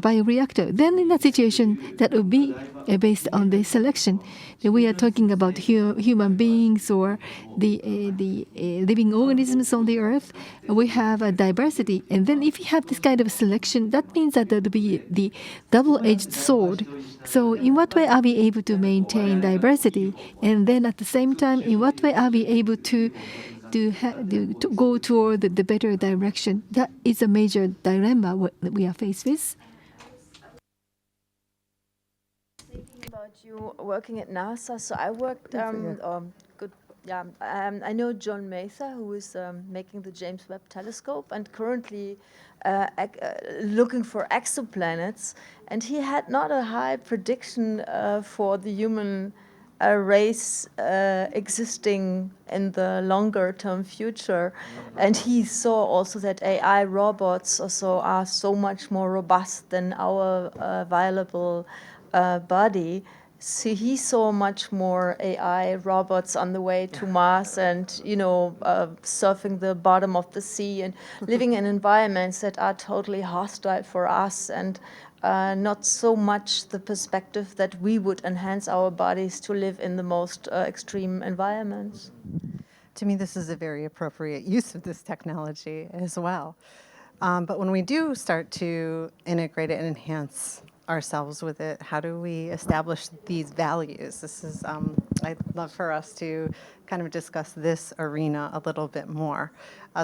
bioreactor. Then in that situation, that would be based on the selection. We are talking about human beings or the living organisms on the earth. We have a diversity. And then if you have this kind of selection, that means that there will be the double-edged sword. So in what way are we able to maintain diversity? And then at the same time, in what way are we able to go toward the better direction? That is a major dilemma that we are faced with. About you working at NASA, so I worked. I know John Mather, who is making the James Webb Telescope and currently looking for exoplanets. And he had not a high prediction for the human race existing in the longer-term future. And he saw also that AI robots also are so much more robust than our viable body. So he saw much more AI robots on the way to Mars and, surfing the bottom of the sea and living in environments that are totally hostile for us, and not so much the perspective that we would enhance our bodies to live in the most extreme environments. To me, this is a very appropriate use of this technology as well. But when we do start to integrate it and enhance ourselves with it, how do we establish these values? This is I'd love for us to kind of discuss this arena a little bit more.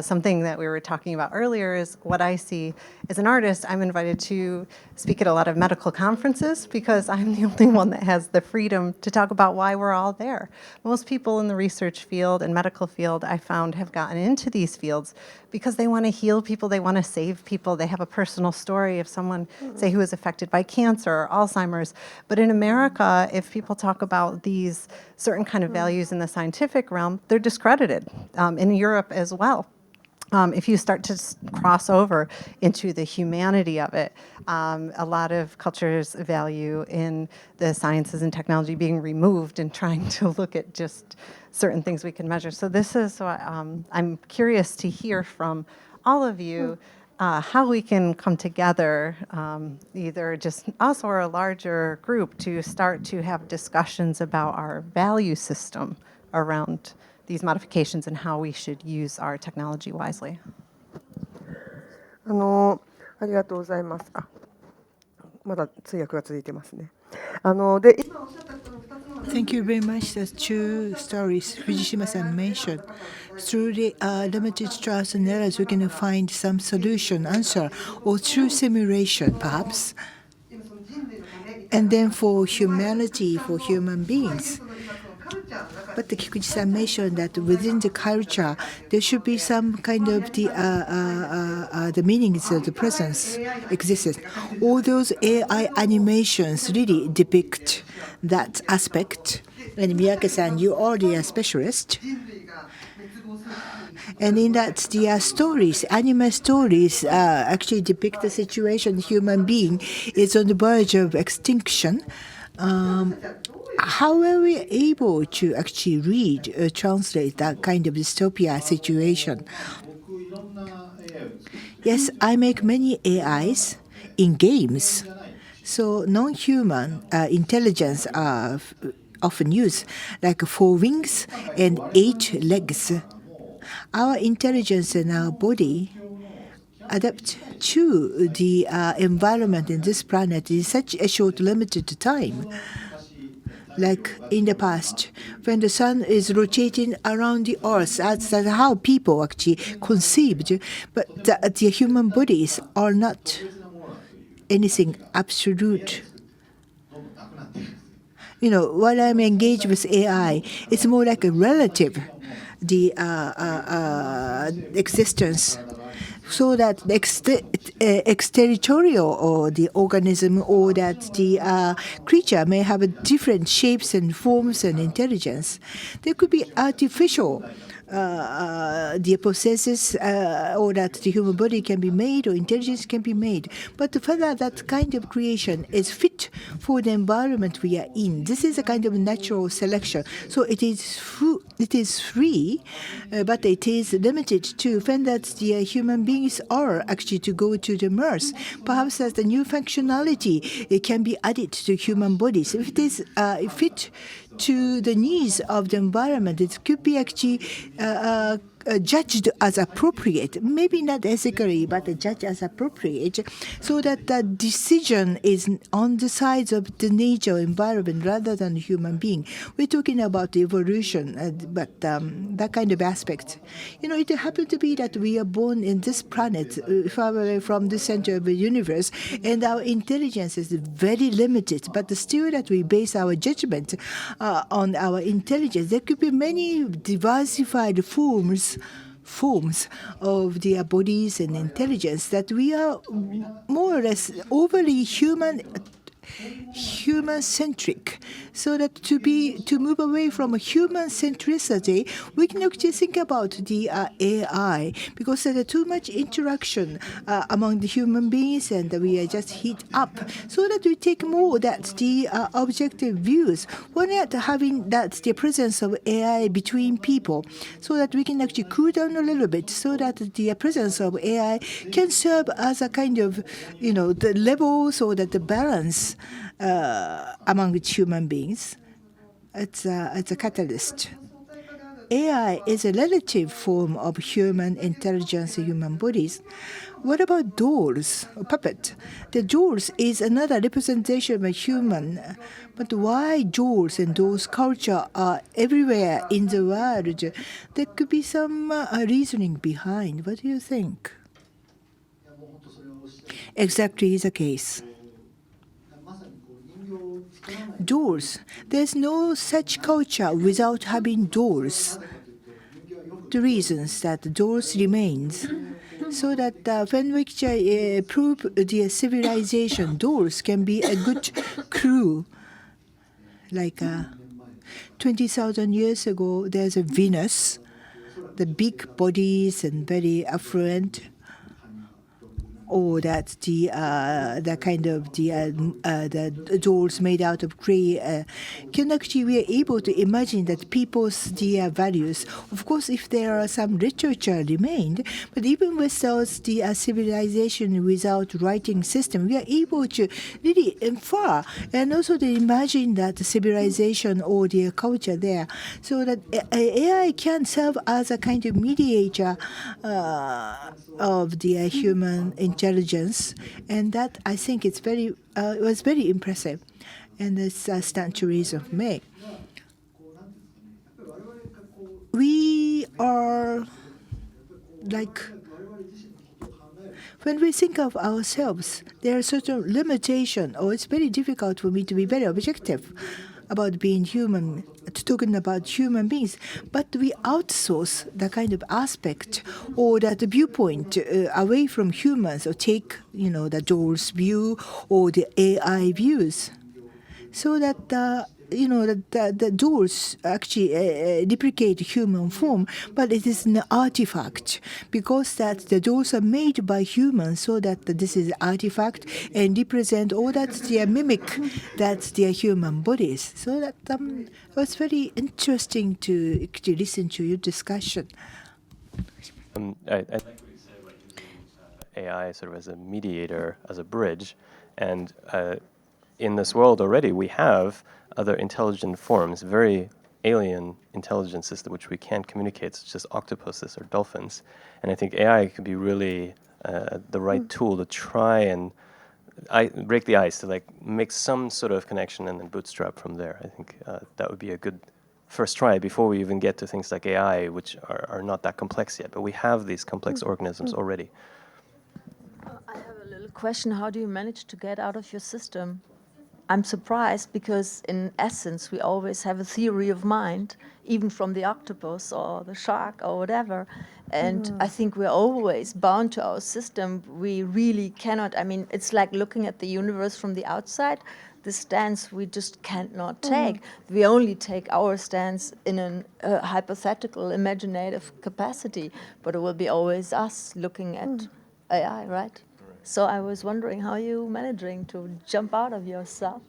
Something that we were talking about earlier is what I see as an artist. I'm invited to speak at a lot of medical conferences because I'm the only one that has the freedom to talk about why we're all there. Most people in the research field and medical field, I found, have gotten into these fields because they want to heal people, they want to save people, they have a personal story of someone, say, who is affected by cancer or Alzheimer's. But in America, if people talk about these certain kind of values in the scientific realm, they're discredited, in Europe as well. If you start to cross over into the humanity of it, a lot of cultures value in the sciences and technology being removed and trying to look at just certain things we can measure. So this is what I'm curious to hear from all of you, how we can come together, either just us or a larger group, to start to have discussions about our value system around these modifications and how we should use our technology wisely. ありがとうございます。まだ通訳が続いてますね。で、今おっしゃったその2つの Thank you very much. The two stories Fujishima-san mentioned. Through the limited trials and errors, we can find some solution, answer, or through simulation, perhaps. And then for humanity, for human beings. But the Kikuchi-san mentioned that within the culture, there should be some kind of the meanings of the presence exists. All those AI animations really depict that aspect. And Miyake-san, you are the specialist. And in that, the stories, anime stories, actually depict the situation human being is on the verge of extinction. How are we able to actually read, translate that kind of dystopia situation? Yes, I make many AIs in games. So non-human intelligence are often used, like 4 wings and 8 legs. Our intelligence and our body adapt to the environment in this planet in such a short, limited time. Like in the past, when the sun is rotating around the earth, that's how people actually conceived. But the human bodies are not anything absolute. You know, while I'm engaged with AI, it's more like a relative, the existence. So that the exterritorial or the organism or that the creature may have different shapes and forms and intelligence. There could be artificial the processes or that the human body can be made or intelligence can be made. But further, that kind of creation is fit for the environment we are in. This is a kind of natural selection. So it is free, but it is limited to when that the human beings are actually to go to the Mars. Perhaps as the new functionality, it can be added to human bodies. If it is fit to the needs of the environment, it could be actually judged as appropriate, maybe not ethically, but judged as appropriate, so that the decision is on the sides of the nature environment rather than human being. We're talking about evolution, but that kind of aspect. You know, it happened to be that we are born in this planet, far away from the center of the universe, and our intelligence is very limited, but still that we base our judgment on our intelligence. There could be many diversified forms of their bodies and intelligence that we are more or less overly human-centric, so that to move away from a human centricity, we can actually think about the AI, because there's too much interaction among the human beings, and we are just heat up, so that we take more that the objective views. Why not having that the presence of AI between people, so that we can actually cool down a little bit, so that the presence of AI can serve as a kind of, you know, the level, so that the balance among human beings. It's a catalyst. AI is a relative form of human intelligence in human bodies. What about dolls or puppet? The dolls is another representation of a human. But why dolls and dolls culture are everywhere in the world? There could be some reasoning behind. What do you think? Exactly the case. Dolls. There's no such culture without having dolls. The reasons that dolls remains. So that when we prove the civilization, dolls can be a good crew. Like 20,000 years ago, there's a Venus, the big bodies and very affluent, or that the kind of the dolls made out of clay can actually we are able to imagine that people's values. Of course, if there are some literature remained, but even with those civilization without writing system, we are able to really infer and also to imagine that the civilization or the culture there, so that AI can serve as a kind of mediator of the human intelligence, and that I think it's very was very impressive, and it's a centuries of me. We are like when we think of ourselves, there are certain limitations, or it's very difficult for me to be very objective about being human, talking about human beings, but we outsource the kind of aspect or that viewpoint away from humans, or take the doll's view or the AI views, so that the dolls actually duplicate human form, but it is an artifact because that the dolls are made by humans, so that this is an artifact and represent all that they mimic that's their human bodies. So that it was very interesting to actually listen to your discussion. I like what you said about using AI sort of as a mediator, as a bridge, and in this world already we have other intelligent forms, very alien intelligences which we can't communicate, such as octopuses or dolphins. And I think AI could be really the right tool to try and break the ice, to like make some sort of connection and then bootstrap from there. I think that would be a good first try before we even get to things like AI, which are not that complex yet. But we have these complex organisms already. I have a little question. How do you manage to get out of your system? I'm surprised because in essence we always have a theory of mind, even from the octopus or the shark or whatever. And I think we're always bound to our system. We really cannot, I mean, it's like looking at the universe from the outside. The stance we just cannot take. We only take our stance in a hypothetical, imaginative capacity, but it will be always us looking at AI, right? So I was wondering how you managing to jump out of yourself.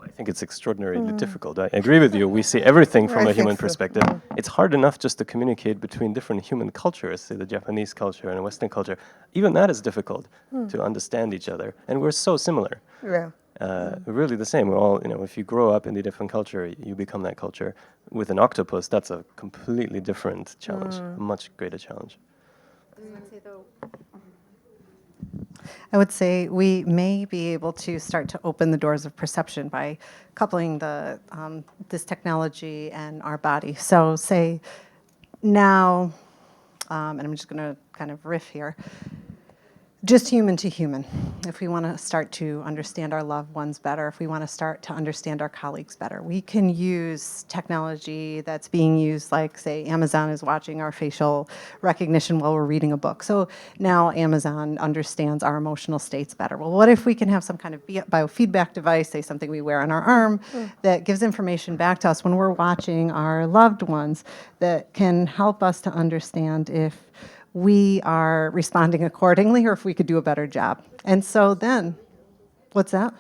I think it's extraordinarily difficult. I agree with you. We see everything from a human perspective. It's hard enough just to communicate between different human cultures, say the Japanese culture and the Western culture. Even that is difficult to understand each other. And we're so similar. Yeah. We're really the same. We're all, if you grow up in a different culture, you become that culture. With an octopus, that's a completely different challenge, a much greater challenge. I would say we may be able to start to open the doors of perception by coupling this technology and our body. So say now, and I'm just going to kind of riff here, just human to human. If we want to start to understand our loved ones better, if we want to start to understand our colleagues better, we can use technology that's being used, like, say, Amazon is watching our facial recognition while we're reading a book. So now Amazon understands our emotional states better. Well, what if we can have some kind of biofeedback device, say something we wear on our arm, that gives information back to us when we're watching our loved ones, that can help us to understand if we are responding accordingly or if we could do a better job. And so then, what's that?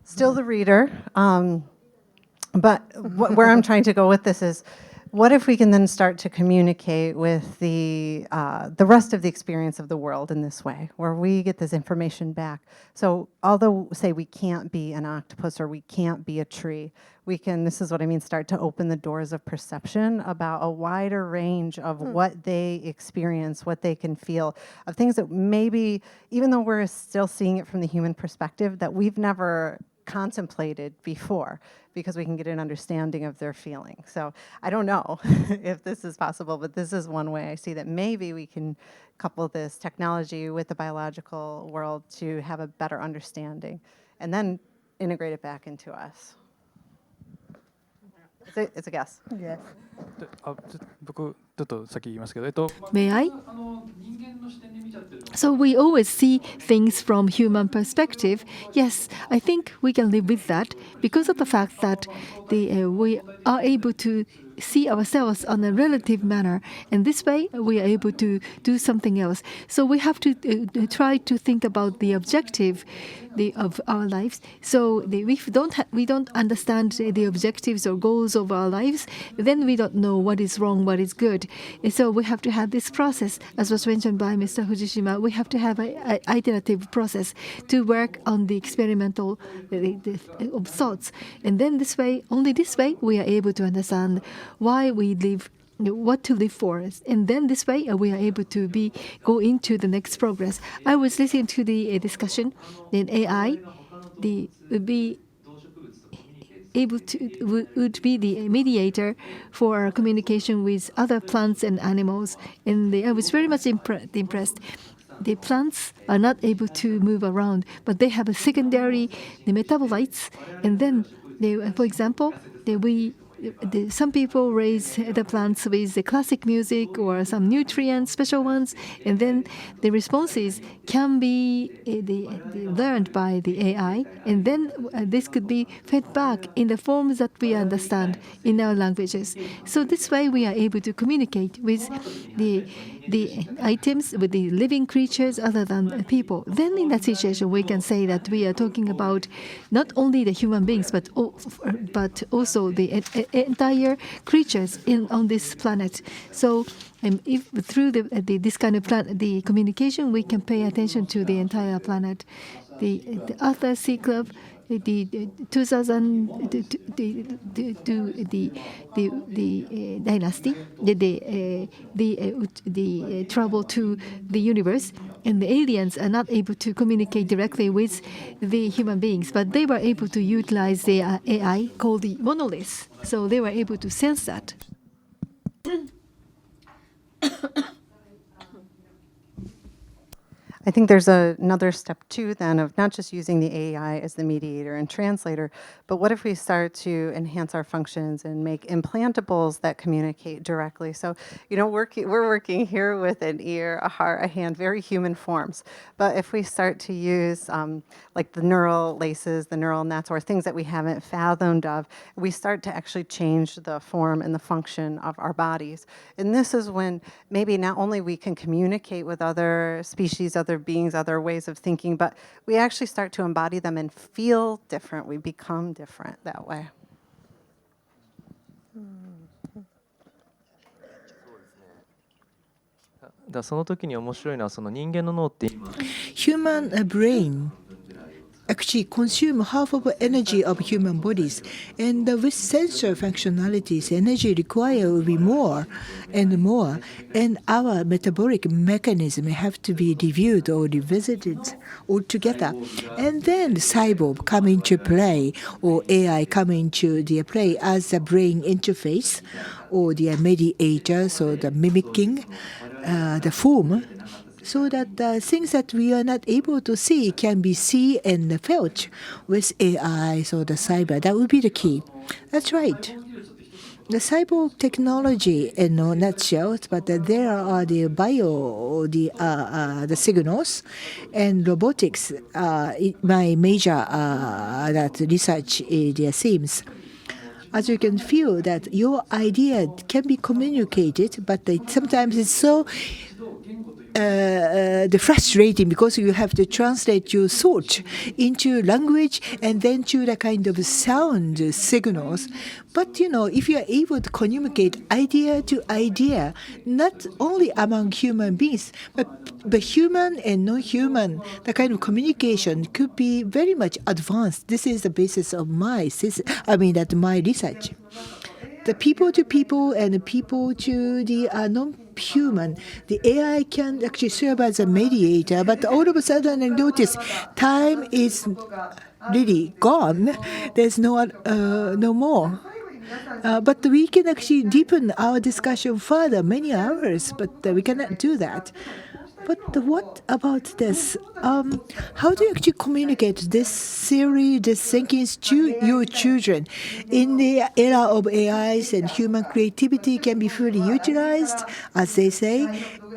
Still the reader. But where I'm trying to go with this is, what if we can then start to communicate with the rest of the experience of the world in this way, where we get this information back? So although, say, we can't be an octopus or we can't be a tree, we can, this is what I mean, start to open the doors of perception about a wider range of what they experience, what they can feel, of things that maybe, even though we're still seeing it from the human perspective, that we've never contemplated before, because we can get an understanding of their feeling. So I don't know if this is possible, but this is one way I see that maybe we can couple this technology with the biological world to have a better understanding and then integrate it back into us. It's a guess. Yes. 僕ちょっと先言いますけど、May I? So we always see things from human perspective. Yes, I think we can live with that because of the fact that we are able to see ourselves on a relative manner, and this way we are able to do something else. So we have to try to think about the objective of our lives. So if we don't understand the objectives or goals of our lives, then we don't know what is wrong, what is good. And so we have to have this process, as was mentioned by Mr. Fujishima. We have to have an iterative process to work on the experimental thoughts, and then this way, only this way, we are able to understand why we live, what to live for, and then this way we are able to go into the next progress. I was listening to the discussion in AI. Would be able to would be the mediator for our communication with other plants and animals, and I was very much impressed. The plants are not able to move around, but they have a secondary metabolites, and then for example, some people raise the plants with the classic music or some nutrients, special ones, and then the responses can be learned by the AI, and then this could be fed back in the forms that we understand in our languages. So this way we are able to communicate with the items, with the living creatures other than people. Then in that situation we can say that we are talking about not only the human beings but also the entire creatures on this planet. So if through this kind of the communication, we can pay attention to the entire planet. The Arthur C. Club, the 2000 the dynasty, the travel to the universe, and the aliens are not able to communicate directly with the human beings, but they were able to utilize the AI called the monolith. So they were able to sense that. I think there's another step too then of not just using the AI as the mediator and translator, but what if we start to enhance our functions and make implantables that communicate directly? So, we're working here with an ear, a heart, a hand, very human forms. But if we start to use like the neural laces, the neural nets, or things that we haven't fathomed of, we start to actually change the form and the function of our bodies. And this is when maybe not only we can communicate with other species, other beings, other ways of thinking, but we actually start to embody them and feel different. We become different that way. Human brain actually consume half of the energy of human bodies, and with sensor functionalities, energy required will be more and more, and our metabolic mechanism have to be reviewed or revisited altogether. And then cyborg come into play, or AI come into the play as the brain interface, or the mediator, so the mimicking the form, so that the things that we are not able to see can be seen and felt with AI, so the cyber. That would be the key. That's right. The cyborg technology in a nutshell, but there are the the signals, and robotics. My major that research their themes. As you can feel that your idea can be communicated, but sometimes it's so the frustrating because you have to translate your thought into language and then to the kind of sound signals. But if you are able to communicate idea to idea, not only among human beings, but human and non-human, the kind of communication could be very much advanced. This is the basis of my research. The people to people and the people to the non-human, the AI can actually serve as a mediator, but all of a sudden I notice time is really gone. There's no more. But we can actually deepen our discussion further, many hours, but we cannot do that. But what about this? How do you actually communicate this theory, this thinking to your children? In the era of AIs and human creativity can be fully utilized, as they say,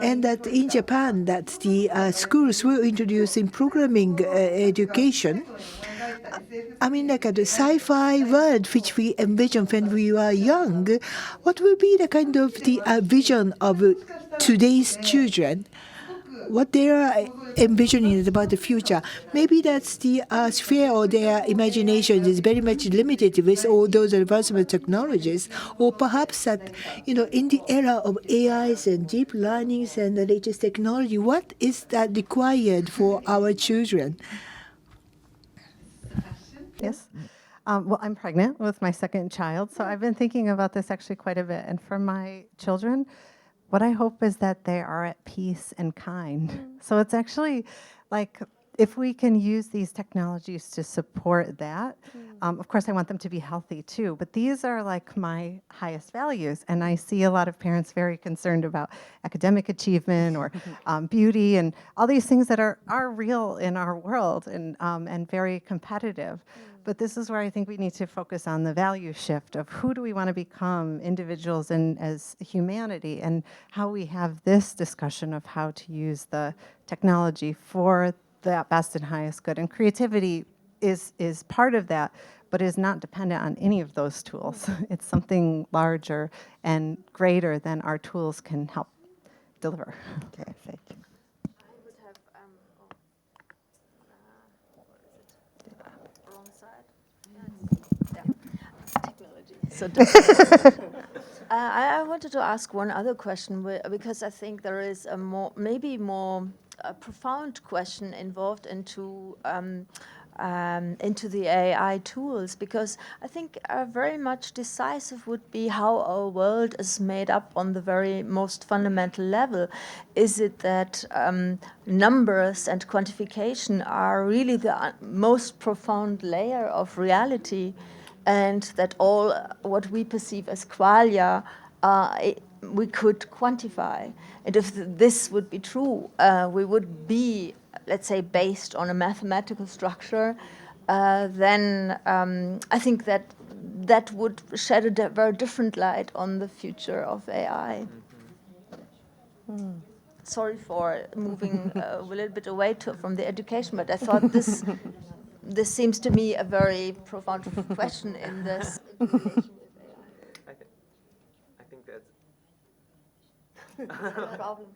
and that in Japan, that the schools will introduce in programming education. Like the sci-fi world which we envision when we were young, what will be the kind of the vision of today's children? What they are envisioning about the future? Maybe that's the sphere or their imagination is very much limited with all those advancement technologies, or perhaps that in the era of AIs and deep learnings and the latest technology, what is that required for our children? Yes. Well, I'm pregnant with my second child, so I've been thinking about this actually quite a bit. And for my children, what I hope is that they are at peace and kind. So it's actually like if we can use these technologies to support that, of course I want them to be healthy too, but these are like my highest values. And I see a lot of parents very concerned about academic achievement or beauty and all these things that are real in our world and very competitive. But this is where I think we need to focus on the value shift of who do we want to become individuals and as humanity, and how we have this discussion of how to use the technology for the best and highest good. And creativity is part of that, but is not dependent on any of those tools. It's something larger and greater than our tools can help deliver. Okay, thank you. So I wanted to ask one other question, because I think there is a more profound question involved into the AI tools, because I think very much decisive would be how our world is made up on the very most fundamental level. Is it that numbers and quantification are really the most profound layer of reality, and that all what we perceive as qualia we could quantify? And if this would be true, we would be, let's say, based on a mathematical structure, then I think that would shed a very different light on the future of AI. Sorry for moving a little bit away from the education, but I thought this seems to me a very profound question in this. I think that's no problem.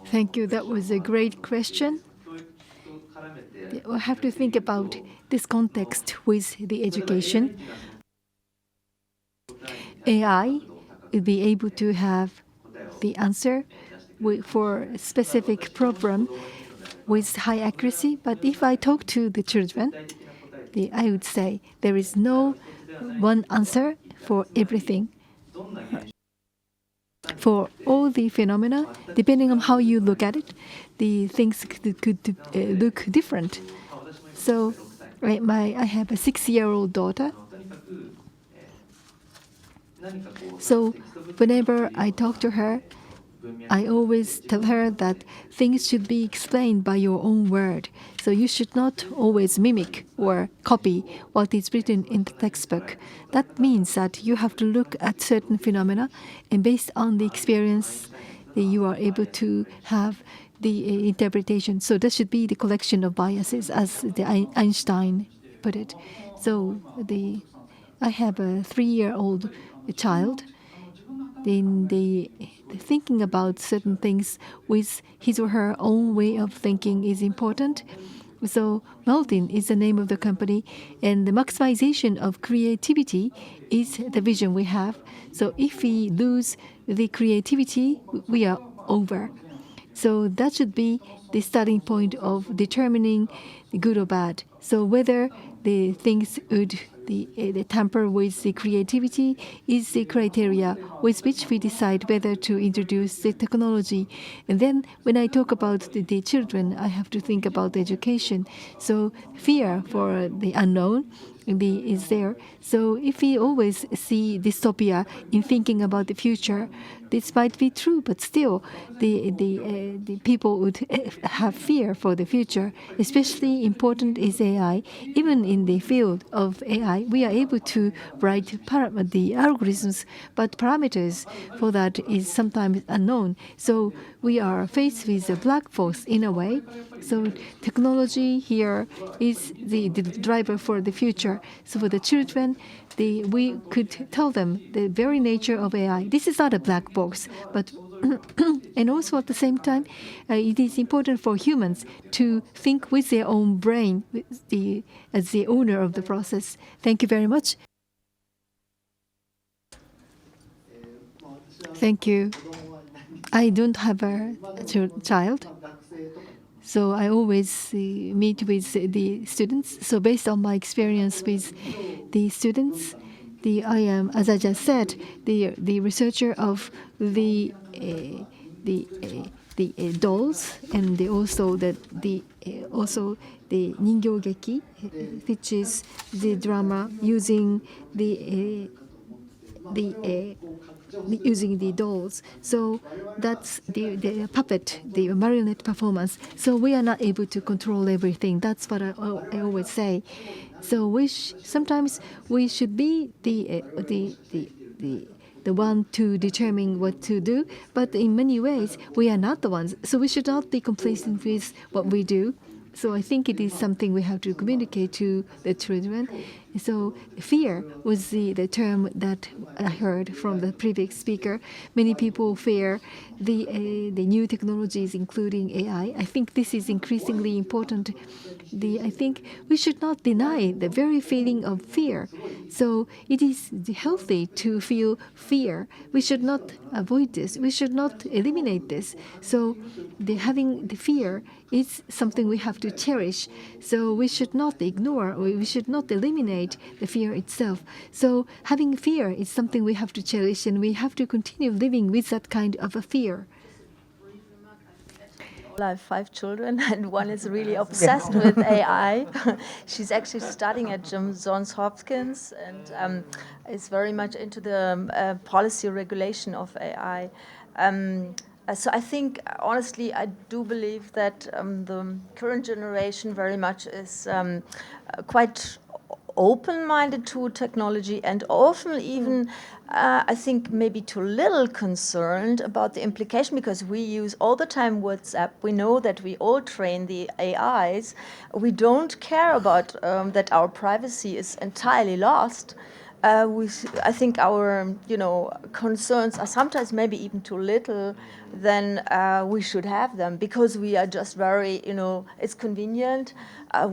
Thank you. That was a great question. We'll have to think about this context with the education. AI will be able to have the answer for a specific problem with high accuracy. But if I talk to the children, I would say there is no one answer for everything. For all the phenomena, depending on how you look at it, the things could look different. So I have a 6-year-old daughter. So whenever I talk to her, I always tell her that things should be explained by your own word. So you should not always mimic or copy what is written in the textbook. That means that you have to look at certain phenomena, and based on the experience, you are able to have the interpretation. So that should be the collection of biases, as Einstein put it. So I have a 3-year-old child. the thinking about certain things with his or her own way of thinking is important. So MELTIN is the name of the company, and the maximization of creativity is the vision we have. So if we lose the creativity, we are over. So that should be the starting point of determining the good or bad. So whether the things would the tamper with the creativity is the criteria with which we decide whether to introduce the technology. And then when I talk about the children, I have to think about education. So fear for the unknown is there. So if we always see dystopia in thinking about the future, this might be true, but still, the people would have fear for the future. Especially important is AI. Even in the field of AI, we are able to write the algorithms, but parameters for that is sometimes unknown. So we are faced with a black box in a way. So technology here is the driver for the future. So for the children, we could tell them the very nature of AI. This is not a black box, but and also at the same time, it is important for humans to think with their own brain as the owner of the process. Thank you very much. Thank you. I don't have a child. So I always meet with the students. So based on my experience with the students, I am, as I just said, the researcher of the dolls, and also the ningyōgeki, which is the drama using using the dolls. So that's the puppet, the marionette performance. So we are not able to control everything. That's what I always say. So sometimes we should be the one to determine what to do, but in many ways we are not the ones. So we should not be complacent with what we do. So I think it is something we have to communicate to the children. So fear was the term that I heard from the previous speaker. Many people fear the new technologies, including AI. I think this is increasingly important. I think we should not deny the very feeling of fear. So it is healthy to feel fear. We should not avoid this. We should not eliminate this. So having the fear is something we have to cherish. So we should not ignore, or we should not eliminate the fear itself. So having fear is something we have to cherish, and we have to continue living with that kind of a fear. I have 5 children, and one is really obsessed with AI. She's actually studying at Johns Hopkins and is very much into the policy regulation of AI. So I think, honestly, I do believe that the current generation very much is quite open-minded to technology, and often even, I think, maybe too little concerned about the implication, because we use all the time WhatsApp. We know that we all train the AIs. We don't care about that our privacy is entirely lost. I think our concerns are sometimes maybe even too little than we should have them, because we are just very, it's convenient.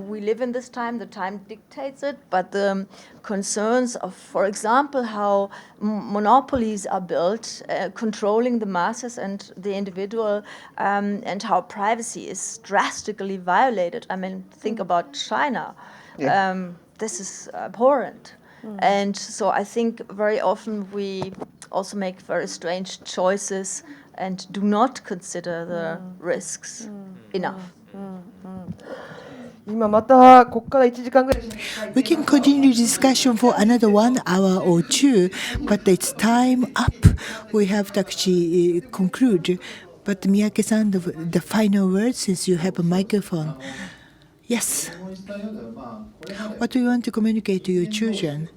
We live in this time, the time dictates it, but the concerns of, for example, how monopolies are built, controlling the masses and the individual, and how privacy is drastically violated. I mean, think about China. Yeah. This is abhorrent. And so I think very often we also make very strange choices and do not consider the risks enough. We can continue discussion for another 1 hour or 2, but it's time up. We have to actually conclude. But Miyake-san, the final words, since you have a microphone. Yes. What do you want to communicate to your children?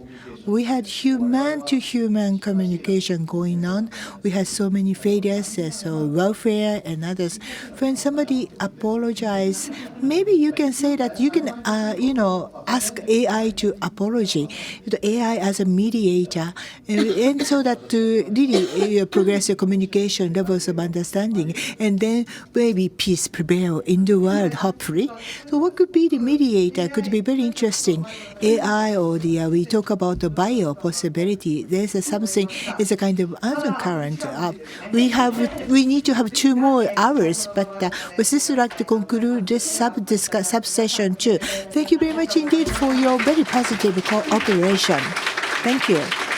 we had human-to-human communication going on. We had so many failures, so welfare and others. When somebody apologizes, maybe you can say that you can, ask AI to apology, the AI as a mediator, and so that to really progress your communication levels of understanding, and then maybe peace prevail in the world, hopefully. So what could be the mediator could be very interesting. AI or we talk about the bio possibility. There's something, it's a kind of undercurrent. We need to have 2 more hours, but with this, I'd like to conclude this sub-session too. Thank you very much indeed for your very positive cooperation. Thank you.